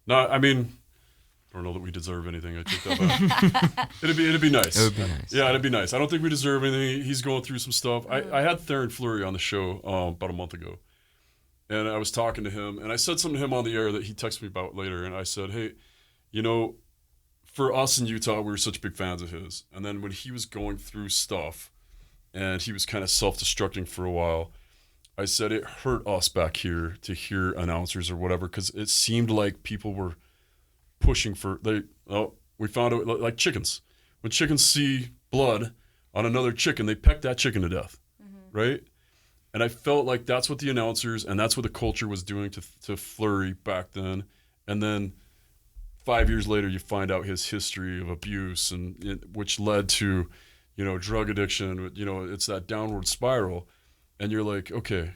I don't know that we deserve anything. I take that back. It'd be nice. It would be nice. Yeah, it'd be nice. I don't think we deserve anything. He's going through some stuff. I had Theron Fleury on the show about a month ago, and I was talking to him, and I said something to him on the air that he texted me about later, and I said, hey, for us in Utah, we were such big fans of his, and then when he was going through stuff, and he was kind of self-destructing for a while, I said it hurt us back here to hear announcers or whatever, because it seemed like people were pushing for we found out like chickens. When chickens see blood on another chicken, they peck that chicken to death, right? And I felt like that's what the announcers and that's what the culture was doing to Fleury back then. And then 5 years later, you find out his history of abuse, and which led to, drug addiction. It's that downward spiral, and you're like, okay,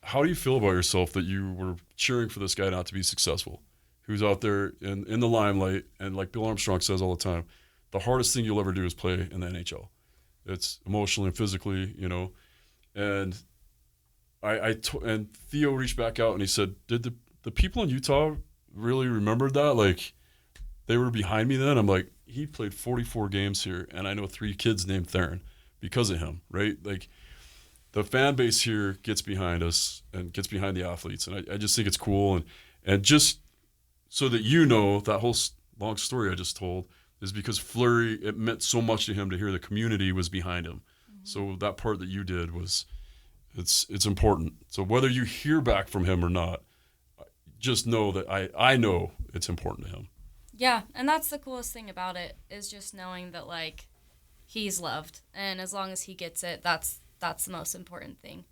how do you feel about yourself that you were cheering for this guy not to be successful? Who's out there in the limelight, and like Bill Armstrong says all the time, the hardest thing you'll ever do is play in the NHL. It's emotionally and physically, And and Theo reached back out and he said, did the people in Utah really remember that? Like, they were behind me then? I'm like, he played 44 games here, and I know 3 kids named Theron because of him, right? Like, the fan base here gets behind us and gets behind the athletes, and I just think it's cool. And just so that that whole long story I just told is because Fleury, it meant so much to him to hear the community was behind him. So that part that you did was, it's important. So whether you hear back from him or not, just know that I know it's important to him. Yeah, and that's the coolest thing about it is just knowing that like he's loved, and as long as he gets it, that's the most important thing.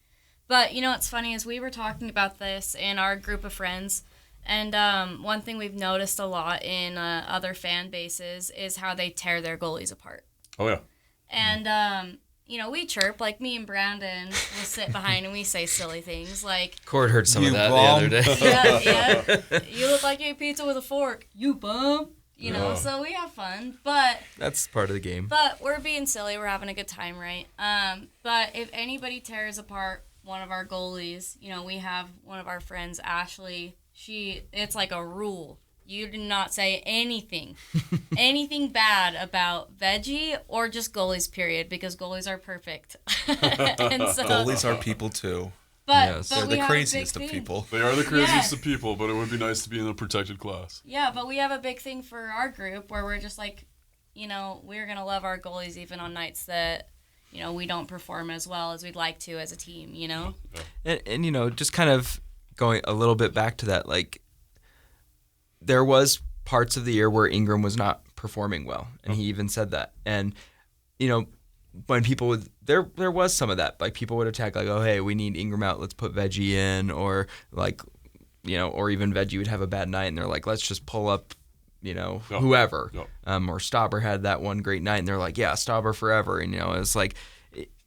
But you know what's funny is we were talking about this in our group of friends, and one thing we've noticed a lot in other fan bases is how they tear their goalies apart. Oh yeah. And you know, we chirp, like me and Brandon will sit behind and we say silly things like, Cord heard some You of that bum. the other day. yeah, you look like you ate pizza with a fork, you bum. You know, Yeah. so we have fun, but That's part of the game. But we're being silly. We're having a good time, right? But if anybody tears apart one of our goalies, you know, we have one of our friends, Ashley. It's like a rule. You do not say anything bad about Veggie or just goalies, period, because goalies are perfect. And so, Goalies are people too. but, Yes. but They're we the have a craziest big of thing. people. They are the craziest Yeah. of people, but it would be nice to be in a protected class. Yeah, but we have a big thing for our group where we're just like, you know, we're going to love our goalies even on nights that, you know, we don't perform as well as we'd like to as a team, you know? And you know, just kind of going a little bit back to that, like there was parts of the year where Ingram was not performing well, and he even said that. And you know, when people would there was some of that, like people would attack like, oh hey, we need Ingram out, let's put Veggie in, or like, you know, or even Veggie would have a bad night and they're like, let's just pull up, you know, Yep. whoever. Yep. Or Stauber had that one great night and they're like, yeah, Stauber forever. And you know, it's like,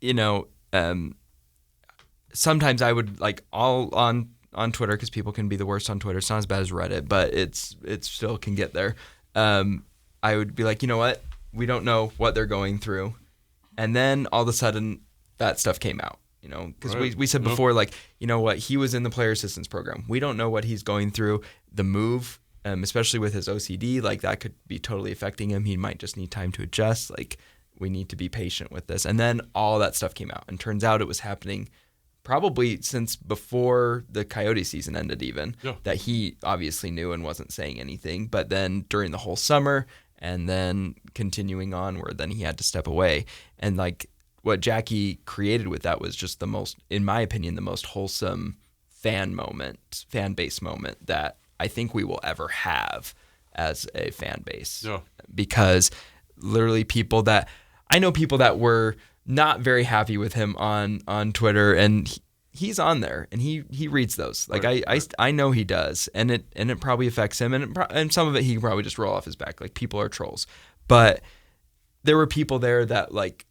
you know, sometimes I would like all on Twitter, because people can be the worst on Twitter. It's not as bad as Reddit, but it still can get there. I would be like, you know what? We don't know what they're going through. And then all of a sudden that stuff came out, you know, because Right. we said before, like, you know what? He was in the player assistance program. We don't know what he's going through. The move, especially with his OCD, like that could be totally affecting him. He might just need time to adjust. Like, we need to be patient with this. And then all that stuff came out, and turns out it was happening probably since before the Coyote season ended even, Yeah. that he obviously knew and wasn't saying anything. But then during the whole summer and then continuing on where then he had to step away. And like what Jackie created with that was just the most, in my opinion, the most wholesome fan base moment that I think we will ever have as a fan base. Yeah. Because literally I know people that were not very happy with him on Twitter, and he's on there and he reads those. Like Right, I know he does, and it probably affects him, and some of it he can probably just roll off his back. Like, people are trolls, but there were people there that like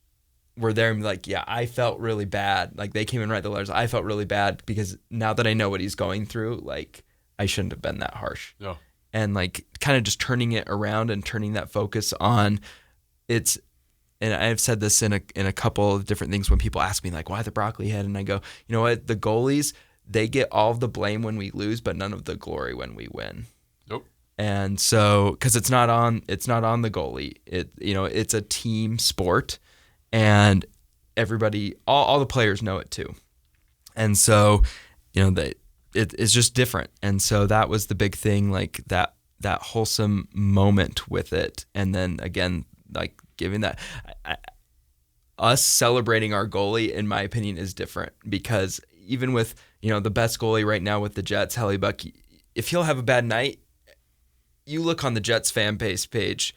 were there and like, yeah, I felt really bad. Like, they came and write the letters. I felt really bad because now that I know what he's going through, like, I shouldn't have been that harsh. Yeah. And like kind of just turning it around and turning that focus on it's. And I've said this in a couple of different things when people ask me like, why the broccoli head? And I go, you know what? The goalies, they get all of the blame when we lose, but none of the glory when we win. Nope. And so, because it's not on the goalie. It's a team sport, and everybody, all the players know it too. And so, you know, it's just different. And so that was the big thing, like that wholesome moment with it. And then again, like, giving that, us celebrating our goalie, in my opinion, is different, because even with, you know, the best goalie right now with the Jets, Hellebuck, if he'll have a bad night, you look on the Jets fan base page,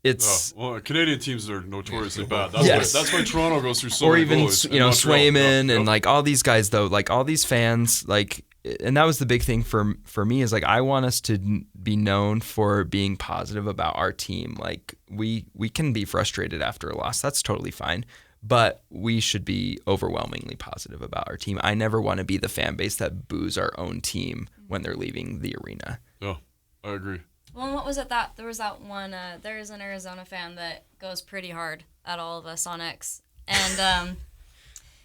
it's Well, Canadian teams are notoriously bad. That's, Yes. that's why Toronto goes through so or many even goalies. you know, And Montreal. Swayman Yep. and like all these guys though, like all these fans, like, and that was the big thing for me, is like, I want us to be known for being positive about our team. Like, we can be frustrated after a loss. That's totally fine. But we should be overwhelmingly positive about our team. I never want to be the fan base that boos our own team when they're leaving the arena. Yeah, I agree. Well, and what was it that there was that one? There is an Arizona fan that goes pretty hard at all of us on X, and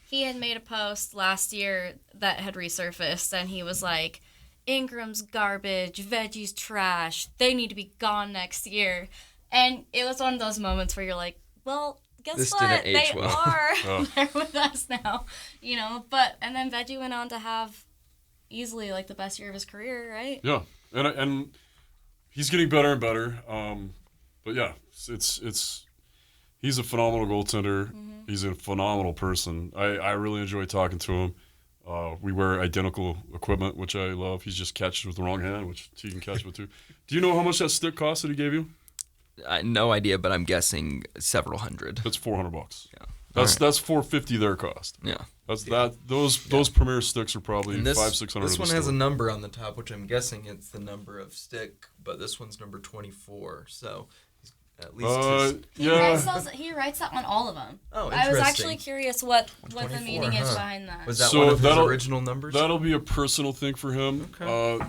he had made a post last year that had resurfaced, and he was like, "Ingram's garbage, Veggie's trash. They need to be gone next year." And it was one of those moments where you're like, "Well, guess This what? didn't age They well." are Oh. they're with us now, you know." But and then Veggie went on to have easily like the best year of his career, right? Yeah, and he's getting better and better. But yeah, it's he's a phenomenal goaltender. Mm-hmm. He's a phenomenal person. I really enjoy talking to him. We wear identical equipment, which I love. He's just catches with the wrong hand, which he can catch with too. Do you know how much that stick cost that he gave you? No idea, but I'm guessing several hundred. That's $400. Yeah. That's $450 their cost. Yeah. Those Premier sticks are probably $500-$600. This one has a number on the top, which I'm guessing it's the number of stick, but this one's number 24. So at least he writes that on all of them. Oh, interesting. I was actually curious what the meaning is behind that. Was that one of his original numbers? That'll be a personal thing for him. Okay.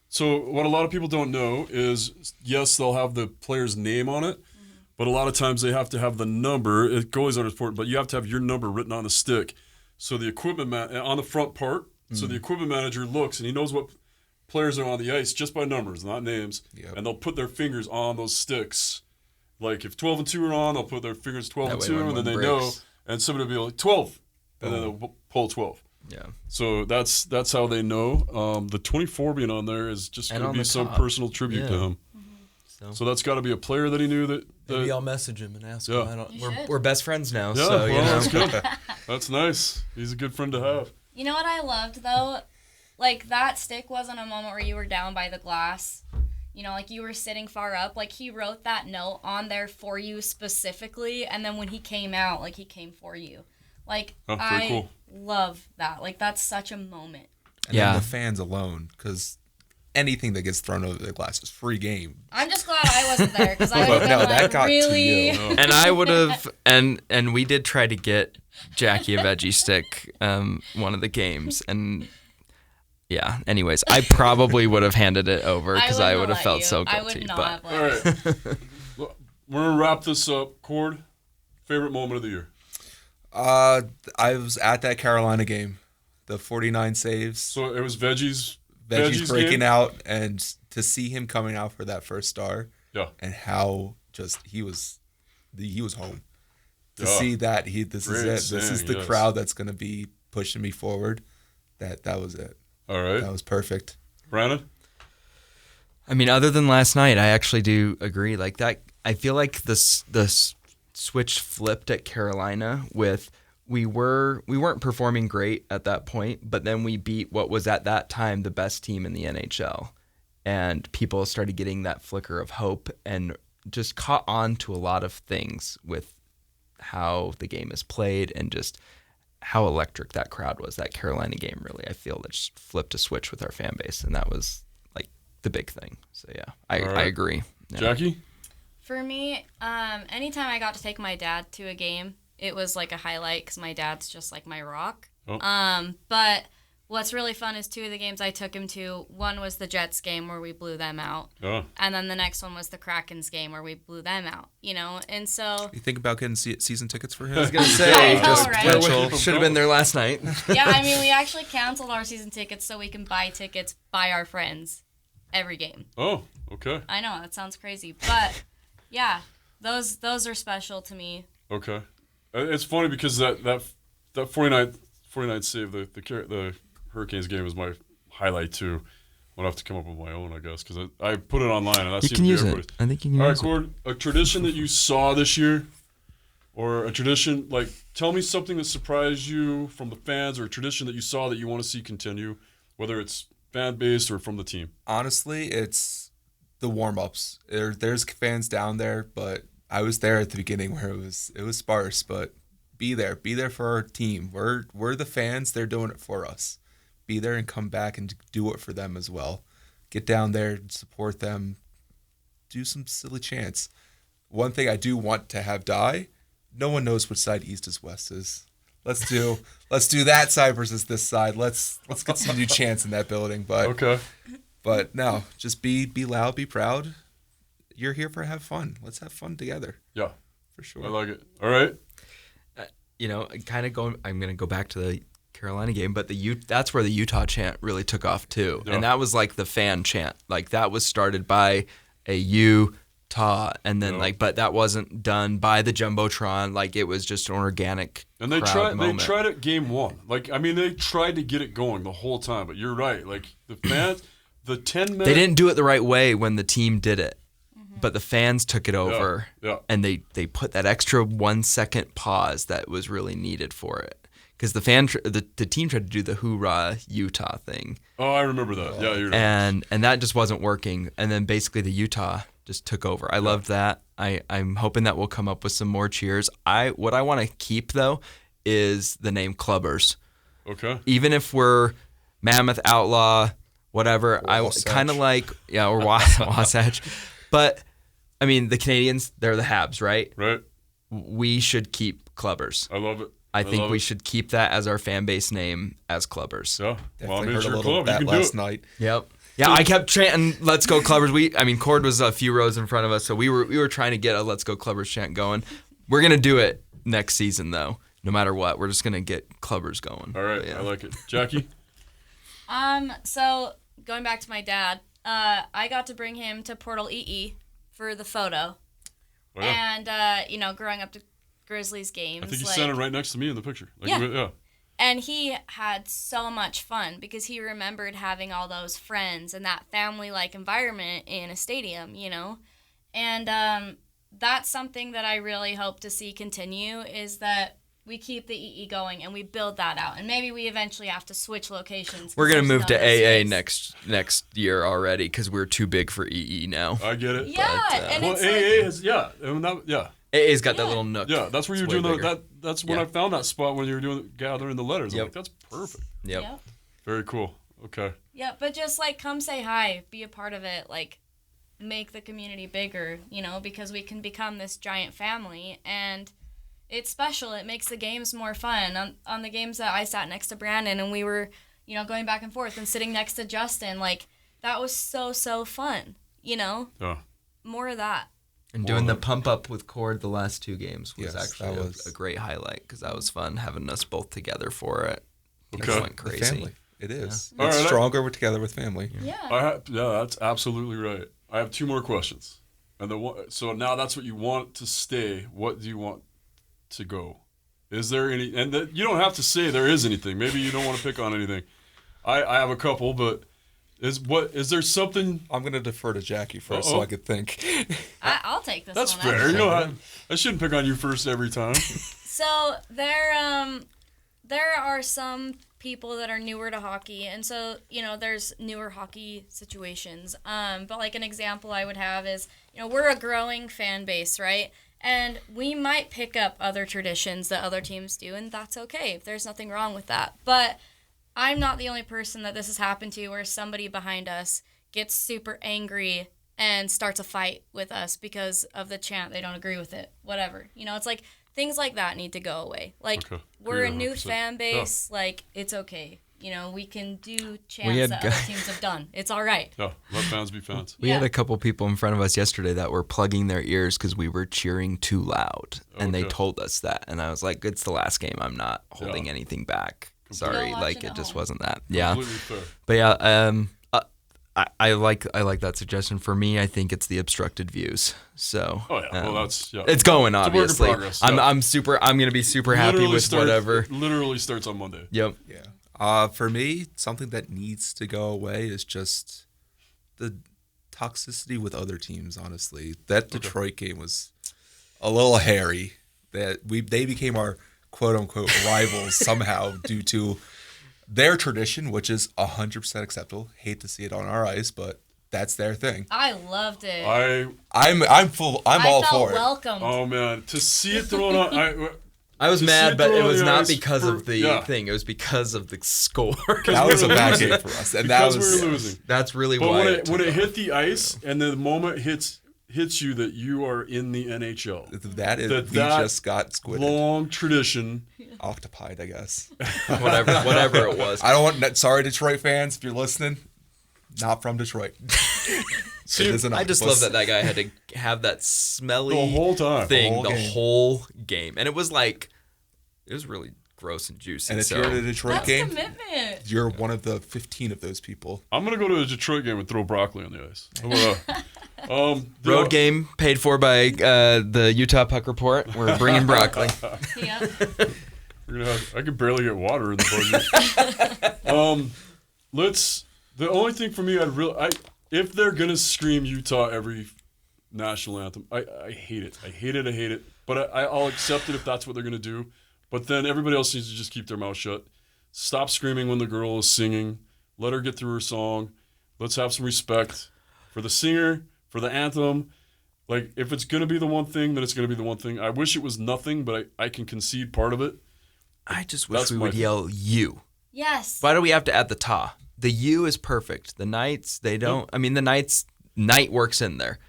So what a lot of people don't know is, yes, they'll have the player's name on it, but a lot of times they have to have the number. It goes on important, but you have to have your number written on the stick. So the equipment on the front part. So the equipment manager looks and he knows what players are on the ice just by numbers, not names. Yep. And they'll put their fingers on those sticks. Like if 12 and 2 are on, they'll put their fingers 12 and 2, and then they know. And somebody will be like 12, and then they'll pull 12. Yeah. So that's how they know. The 24 being on there is just going to be some personal tribute to him. So that's got to be a player that he knew that. Maybe I'll message him and ask him. We're best friends now. Yeah, so, that's good. That's nice. He's a good friend to have. You know what I loved though? Like that stick wasn't a moment where you were down by the glass. You know, like you were sitting far up. Like he wrote that note on there for you specifically, and then when he came out, like he came for you. Like I love that. Like that's such a moment. And then the fans alone, because anything that gets thrown over the glass is free game. I'm just glad I wasn't there because I would have been that got really. To you. And I would have, and we did try to get Jackie a veggie stick one of the games, and yeah. Anyways, I probably would have handed it over because I would have felt so guilty. I would not have all right, we're gonna wrap this up. Cord, favorite moment of the year? I was at that Carolina game, the 49 saves. So it was Veggie's breaking game? out, and to see him coming out for that first star. Yeah. And how just he was home. To see that this is it. This is the crowd that's going to be pushing me forward. That was it. All right. That was perfect. Brandon? I mean, other than last night, I actually do agree. Like that, I feel like the switch flipped at Carolina with we weren't performing great at that point, but then we beat what was at that time the best team in the NHL, and people started getting that flicker of hope and just caught on to a lot of things with how the game is played and just how electric that crowd was. That Carolina game really, I feel, that just flipped a switch with our fan base, and that was like the big thing. So yeah, I agree. Yeah. Jackie? For me, anytime I got to take my dad to a game, it was like a highlight because my dad's just like my rock. Oh. But what's really fun is two of the games I took him to. One was the Jets game where we blew them out. Oh. And then the next one was the Krakens game where we blew them out, you know? And so... You think about getting season tickets for him? I was going to say, just right? should have been there last night. Yeah, I mean, we actually canceled our season tickets so we can buy tickets by our friends every game. Oh, okay. I know, that sounds crazy. But, yeah, those are special to me. Okay. It's funny because that 49 save, the Hurricanes game was my highlight too. I'll have to come up with my own, I guess, because I put it online and that seems to be everybody's. I think you can All use right, Cord, a tradition that you saw this year, or a tradition, like, tell me something that surprised you from the fans, or a tradition that you saw that you want to see continue, whether it's fan-based or from the team. Honestly, it's the warm-ups. There's fans down there, but I was there at the beginning where it was sparse, but be there for our team. We're the fans. They're doing it for us. Be there and come back and do it for them as well. Get down there and support them. Do some silly chants. One thing I do want to have die. No one knows which side east is west is. Let's do that side versus this side. Let's get some new chants in that building. But Okay. But no, just be loud, be proud. You're here for have fun. Let's have fun together. Yeah. For sure. I like it. All right. I'm going to go back to the Carolina game, but that's where the Utah chant really took off too. Yeah. And that was like the fan chant. Like that was started by a Utah, and then but that wasn't done by the Jumbotron. Like it was just an organic And they crowd moment. They tried it game one. Like, I mean, they tried to get it going the whole time, but you're right. Like the fans, the 10 minutes. They didn't do it the right way when the team did it. But the fans took it over, Yeah. and they put that extra 1 second pause that was really needed for it. because the team tried to do the Hoorah Utah thing. Oh, I remember that. Yeah, you're right. And that just wasn't working. And then basically the Utah just took over. I loved that. I'm hoping that we'll come up with some more cheers. What I want to keep though is the name Clubbers. Okay. Even if we're Mammoth Outlaw, whatever, I kind of like or Wasatch. But I mean, the Canadians, they're the Habs, right? Right. We should keep Clubbers. I love it. I think we should keep that as our fan base name as Clubbers. Yeah. Definitely Well, heard a your little club. of You that can last do it. night. Yep. Yeah, I kept chanting "Let's go Clubbers." Cord was a few rows in front of us, so we were trying to get a "Let's go Clubbers" chant going. We're gonna do it next season, though. No matter what, we're just gonna get Clubbers going. All right. I like it. Jackie? So going back to my dad, I got to bring him to Portal EE for the photo. Oh, yeah. And, growing up to Grizzlies games. I think he's standing right next to me in the picture. Yeah. And he had so much fun because he remembered having all those friends and that family-like environment in a stadium, And that's something that I really hope to see continue is that we keep the EE going and we build that out. And maybe we eventually have to switch locations. We're going to move to AA next year already because we're too big for EE now. I get it. Yeah. But, well, AA has, AA's got that little nook. Yeah, that's where you're doing that's when I found that spot when you were gathering the letters. I'm like, that's perfect. Yep. Very cool. Okay. Yeah, but just come say hi, be a part of it, make the community bigger, because we can become this giant family and it's special. It makes the games more fun. On the games that I sat next to Brandon and we were, going back and forth and sitting next to Justin, that was so fun, Yeah. More of that. And doing the pump up with Cord the last 2 games was actually a great highlight because that was fun having us both together for it. Okay. It went crazy. Family. It is. Yeah. It's stronger we're together with family. Yeah. That's absolutely right. I have 2 more questions. And so now that's what you want to stay. What do you want to go? Is there any? And you don't have to say there is anything. Maybe you don't want to pick on anything. I have a couple, but is there something? I'm gonna defer to Jackie first so I could think. I'll take this. That's one. fair. I shouldn't pick on you first every time. So there are some people that are newer to hockey, and so there's newer hockey situations. But an example I would have is we're a growing fan base, right? And we might pick up other traditions that other teams do, and that's okay. There's nothing wrong with that. But I'm not the only person that this has happened to where somebody behind us gets super angry and starts a fight with us because of the chant. They don't agree with it. Whatever. It's things like that need to go away. Okay. We're a new fan base. Yeah. It's okay. We can do chants that other teams have done. It's all right. Yeah, let fans be fans. We had a couple people in front of us yesterday that were plugging their ears because we were cheering too loud. And they told us that. And I was like, it's the last game. I'm not holding anything back. Sorry, it just wasn't that. Yeah. Fair. But yeah, I like that suggestion. For me, I think it's the obstructed views. So it's going obviously. It's a work in progress. I'm gonna be super happy with whatever. It literally starts on Monday. Yep. Yeah. For me, something that needs to go away is just the toxicity with other teams. Honestly, that Detroit game was a little hairy. They became our quote unquote rivals somehow due to their tradition, which is 100% acceptable. Hate to see it on our ice, but that's their thing. I loved it. I'm all for it. Welcome. Oh man, to see it thrown on. I was mad, but it was not because of the thing. It was because of the score. That was a bad game for us, and because we were losing. That's really but why. When it hit the ice, and the moment hits you that you are in the NHL. We just got squidded. Long tradition. Octopied, I guess. whatever it was. I don't want. Sorry, Detroit fans, if you're listening. Not from Detroit. See, I just love that guy had to have that smelly the whole time thing the whole game, and it was really gross and juicy. And if you're at a Detroit game, commitment. You're one of the 15 of those people. I'm gonna go to a Detroit game and throw broccoli on the ice. Road game paid for by the Utah Puck Report. We're bringing broccoli. Yeah. I could barely get water in the budget. The only thing for me, if they're gonna scream Utah every national anthem, I hate it. I hate it. But I'll accept it if that's what they're gonna do. But then everybody else needs to just keep their mouth shut. Stop screaming when the girl is singing. Let her get through her song. Let's have some respect for the singer, for the anthem. Like, if it's going to be the one thing, then it's going to be the one thing. I wish it was nothing, but I can concede part of it. I just wish That's we my would thing. yell "you." Yes. Why do we have to add the "ta"? The "you" is perfect. The Knights, they don't. I mean, the Knights, night works in there.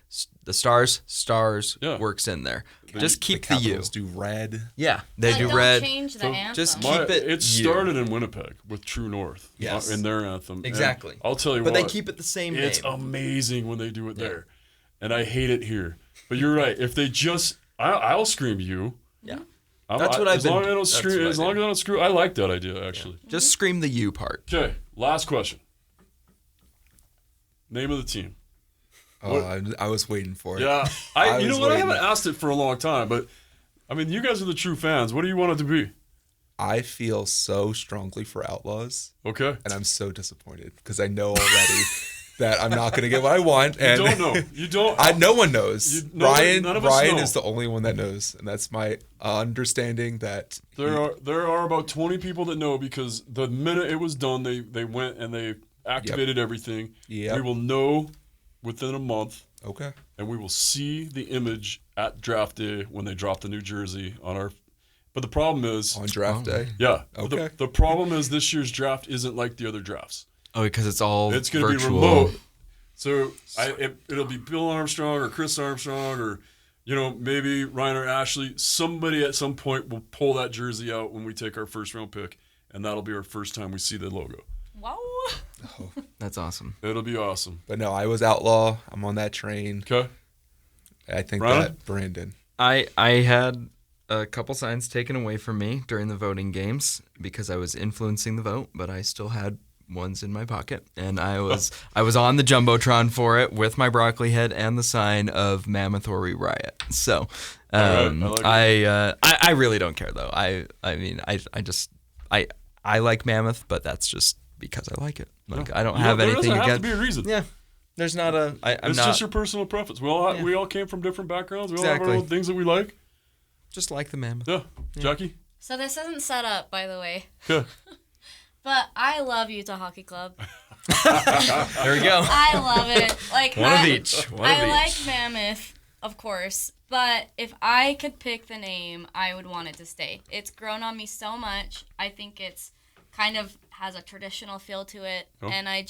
The stars Yeah. works in there. Just keep the "you." Capitals do red. Yeah, they But do don't red. change the So anthem. just My- keep it It you. started in Winnipeg with True North Yes. in their anthem. And Exactly. I'll tell you But what. they keep it the same It's name. amazing when they do it there. And I hate it here. But you're right. If they just, I'll scream you. Yeah. I'm, That's what I've as been- long as I don't that's scream, what I as long do. as I don't screw, I like that idea actually. Just scream the "you" part. Okay, last question. Name of the team. Oh, I was waiting for it. Yeah, I you know was what? I waiting. haven't asked it for a long time, but I mean, you guys are the true fans. What do you want it to be? I feel so strongly for Outlaws, Okay. and I'm so disappointed because I know already that I'm not going to get what I want. And You don't know. You don't. No one knows. None of us Ryan know. is the only one that knows, and that's my understanding. That There are about 20 people that know because the minute it was done, they went and they activated everything. Yep. We will know within a month, okay. and we will see the image at draft day when they drop the new jersey on our. But the problem is, On draft day. yeah. but Okay. The problem is this year's draft isn't like the other drafts. Oh, because it's all It's going to be virtual. remote. So it'll be Bill Armstrong or Chris Armstrong or, maybe Ryan or Ashley. Somebody at some point will pull that jersey out when we take our first round pick, and that'll be our first time we see the logo. Wow. That's awesome. It'll be awesome. But no, I was Outlaw. I'm on that train. Okay. I think Ryan? that Brandon. I had a couple signs taken away from me during the voting games because I was influencing the vote, but I still had ones in my pocket, and I was on the jumbotron for it with my broccoli head and the sign of Mammoth or We Riot. So All right, I like I really don't care though. I mean I like Mammoth, but that's just because I like it. Like I don't have anything There doesn't have against. to be a reason. Yeah, there's not a. I'm It's not just your personal preference. We all came from different backgrounds. We all have Exactly. our own things that we like. just like the Mammoth. Yeah. Jackie? So this isn't set up, by the way, Okay. but I love Utah Hockey Club. There we go. I love it. Like One of each. One I of like each. Mammoth, of course, but if I could pick the name, I would want it to stay. It's grown on me so much. I think it's kind of has a traditional feel to it, Oh. and I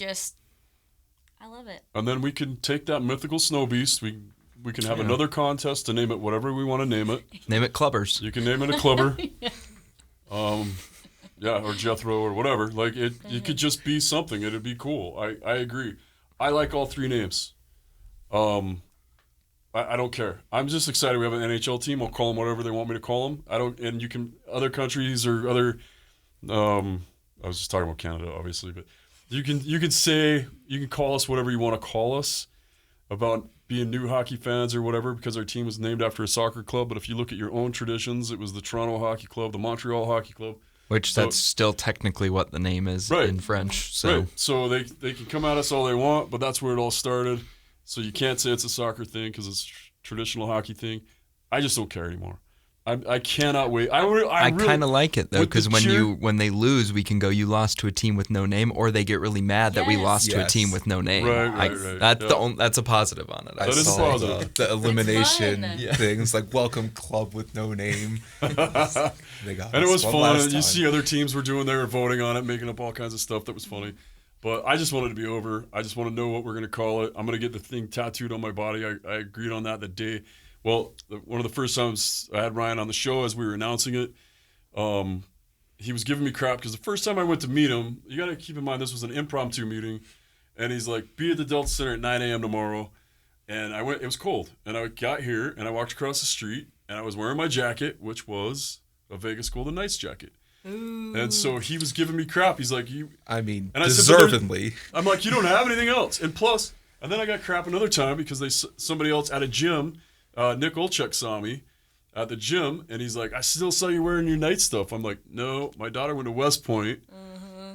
love it. And then we can take that mythical snow beast. We can have another contest to name it whatever we want to name it. Name it Clubbers. You can name it a clubber. Or Jethro or whatever. Like it could just be something. It'd be cool. I agree. I like all three names. I don't care. I'm just excited we have an NHL team. I'll call them whatever they want me to call them. And you can, other countries or other, I was just talking about Canada, obviously, but you can call us whatever you want to call us about being new hockey fans or whatever, because our team was named after a soccer club. But if you look at your own traditions, it was the Toronto Hockey Club, the Montreal Hockey Club. Which So- that's still technically what the name is Right. in French. So Right. So they can come at us all they want, but that's where it all started. So you can't say it's a soccer thing because it's traditional hockey thing. I just don't care anymore. I cannot wait. I really, kind of like it though, with the because cheer- when they lose, we can go, "You lost to a team with no name," or they get really mad that we Yes. lost to a Yes. team with no name. Right, That's yeah. That's a positive on it. I That is saw positive. the elimination fun. Yeah. things like welcome club with no name. They got And it us was one fun. last And you time. see other teams were doing, they were voting on it, making up all kinds of stuff that was funny. But I just wanted to be over. I just want to know what we're going to call it. I'm going to get the thing tattooed on my body. I agreed on that the day. Well, one of the first times I had Ryan on the show as we were announcing it, he was giving me crap because the first time I went to meet him, you got to keep in mind this was an impromptu meeting. And he's like, be at the Delta Center at 9 a.m. tomorrow. And I went, it was cold. And I got here and I walked across the street and I was wearing my jacket, which was a Vegas Golden Knights jacket. And so he was giving me crap. He's like, I mean, And I said, but deservedly. I'm like, you don't have anything else. And plus, and then I got crap another time because somebody else at a gym, Nick Olchek saw me at the gym, and he's like, I still saw you wearing your Knights stuff. I'm like, no, my daughter went to West Point.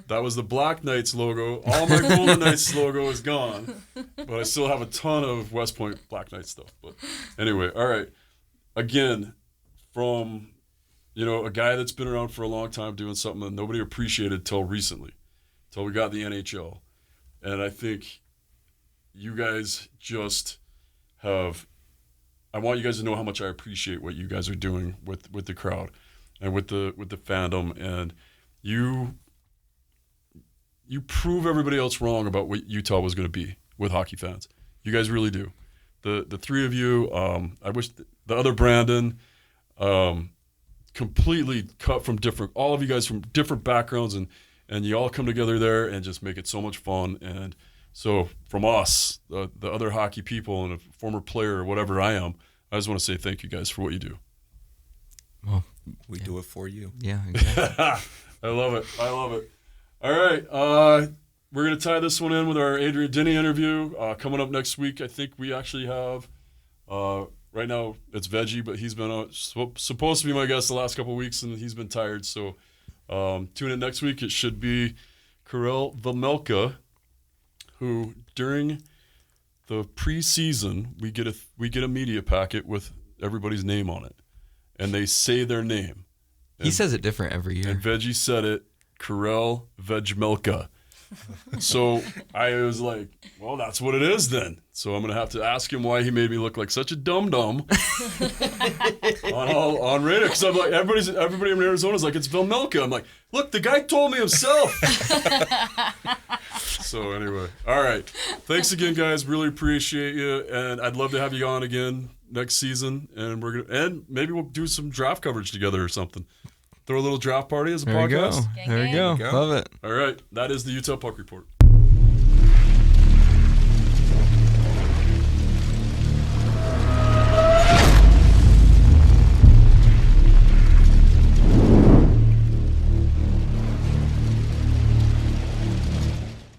That was the Black Knights logo. All my Golden Knights logo is gone. But I still have a ton of West Point Black Knights stuff. But anyway, all right. Again, from a guy that's been around for a long time doing something that nobody appreciated till recently, till we got the NHL. And I think you guys just have, I want you guys to know how much I appreciate what you guys are doing with the crowd and with the fandom. And you prove everybody else wrong about what Utah was going to be with hockey fans. You guys really do. The three of you, I wish the other Brandon, completely cut from all of you guys from different backgrounds, and you all come together there and just make it so much fun. And so from us, the other hockey people and a former player or whatever I am, I just want to say thank you guys for what you do. Well, We do it for you. Yeah, exactly. I love it. All right. We're going to tie this one in with our Adrian Denny interview coming up next week. I think we actually have, right now it's Veggie, but he's been supposed to be my guest the last couple of weeks, and he's been tired. So tune in next week. It should be Karel Vejmelka, who during the preseason, we get a media packet with everybody's name on it, and they say their name. He says it different every year. And Veggie said it, Karel Vejmelka. So I was like, well, that's what it is then. So I'm going to have to ask him why he made me look like such a dum-dum on radio. Because I'm like, everybody in Arizona is like, it's Vejmelka. I'm like, look, the guy told me himself. So anyway, all right. Thanks again, guys. Really appreciate you. And I'd love to have you on again next season. And maybe we'll do some draft coverage together or something. Throw a little draft party as a podcast. There we go. Love it. All right. That is the Utah Puck Report.